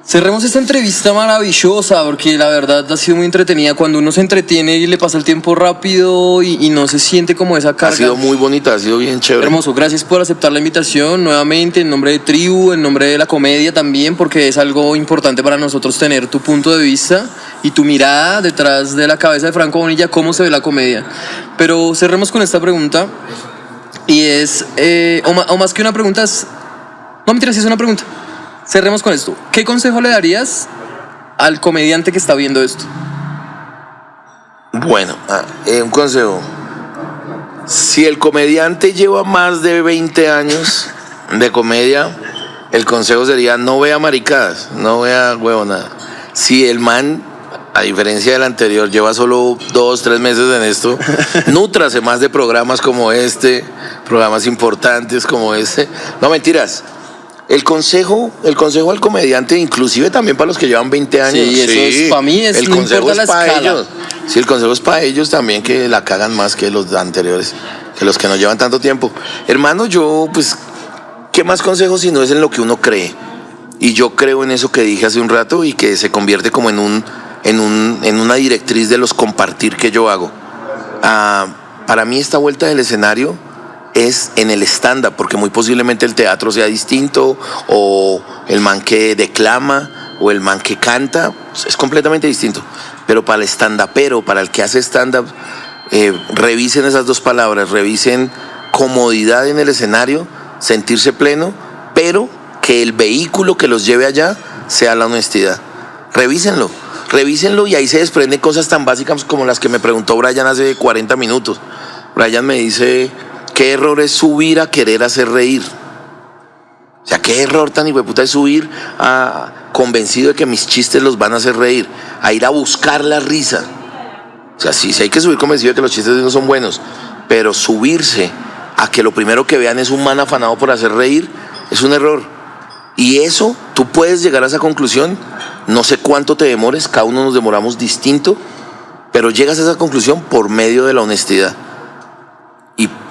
Cerremos esta entrevista maravillosa, porque la verdad ha sido muy entretenida. Cuando uno se entretiene y le pasa el tiempo rápido y no se siente como esa carga. Ha sido muy bonita, ha sido bien chévere. Hermoso, gracias por aceptar la invitación nuevamente, en nombre de Tribu, en nombre de la comedia también, porque es algo importante para nosotros tener tu punto de vista y tu mirada detrás de la cabeza de Franco Bonilla, cómo se ve la comedia. Pero cerremos con esta pregunta, y es, o más que una pregunta, no mentira, sí es una pregunta. Cerremos con esto. ¿Qué consejo le darías al comediante que está viendo esto? Bueno, un consejo. Si el comediante lleva más de 20 años de comedia, el consejo sería: no vea maricadas, no vea huevonada. Si el man, a diferencia del anterior, lleva solo 2-3 meses en esto, nútrase más de programas como este, programas importantes como este. No, mentiras. El consejo al comediante, inclusive también para los que llevan 20 años. Sí, eso es para mí, el no consejo importa es la para escala. ellos. Sí, el consejo es para ellos también, que la cagan más que los anteriores, que los que no llevan tanto tiempo. Hermano, yo, pues, ¿qué más consejo si no es en lo que uno cree? Y yo creo en eso que dije hace un rato, y que se convierte como en una directriz de los compartir que yo hago. Para mí esta vuelta del escenario es en el stand-up, porque muy posiblemente el teatro sea distinto, o el man que declama, o el man que canta, es completamente distinto. Pero para el stand-upero, para el que hace stand-up, revisen esas 2 palabras, revisen comodidad en el escenario, sentirse pleno, pero que el vehículo que los lleve allá sea la honestidad. Revísenlo, y ahí se desprenden cosas tan básicas como las que me preguntó Brian hace 40 minutos. Brian me dice: ¿qué error es subir a querer hacer reír? O sea, ¿qué error tan hijueputa es subir convencido de que mis chistes los van a hacer reír? A ir a buscar la risa. O sea, sí hay que subir convencido de que los chistes no son buenos, pero subirse a que lo primero que vean es un man afanado por hacer reír es un error. Y eso, tú puedes llegar a esa conclusión, no sé cuánto te demores, cada uno nos demoramos distinto, pero llegas a esa conclusión por medio de la honestidad.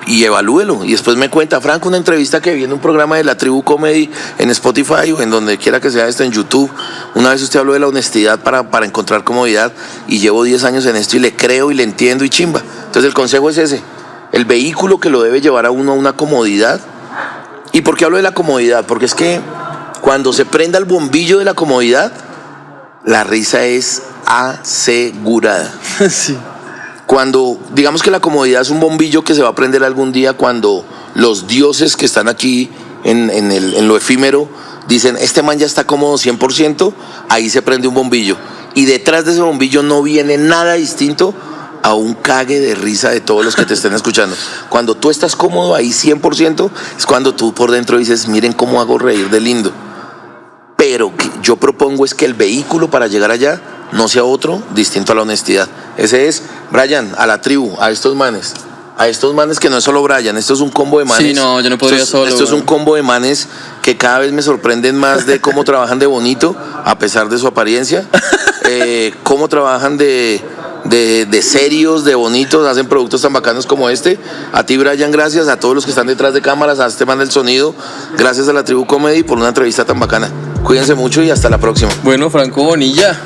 Y evalúelo, y después me cuenta: Franco, una entrevista que vi en un programa de la Tribu Comedy en Spotify, o en donde quiera que sea esto, en YouTube, una vez usted habló de la honestidad para encontrar comodidad, y llevo 10 años en esto y le creo y le entiendo y chimba. Entonces el consejo es ese, el vehículo que lo debe llevar a uno a una comodidad. ¿Y por qué hablo de la comodidad? Porque es que cuando se prenda el bombillo de la comodidad, la risa es asegurada. Sí. Cuando, digamos que la comodidad es un bombillo que se va a prender algún día, cuando los dioses que están aquí en lo efímero dicen: este man ya está cómodo 100%, ahí se prende un bombillo. Y detrás de ese bombillo no viene nada distinto a un cague de risa de todos los que te estén escuchando. Cuando tú estás cómodo ahí 100%, es cuando tú por dentro dices: miren cómo hago reír de lindo. Pero que yo propongo es que el vehículo para llegar allá no sea otro distinto a la honestidad. Ese es, Brian, a la Tribu, a estos manes que no es solo Brian, esto es un combo de manes. Sí, no, yo no podría solo. Esto es un combo de manes que cada vez me sorprenden más de cómo trabajan de bonito, a pesar de su apariencia, cómo trabajan de serios, de bonitos, hacen productos tan bacanos como este. A ti, Brian, gracias. A todos los que están detrás de cámaras, a este man del sonido, gracias a la Tribu Comedy por una entrevista tan bacana. Cuídense mucho y hasta la próxima. Bueno, Franco Bonilla,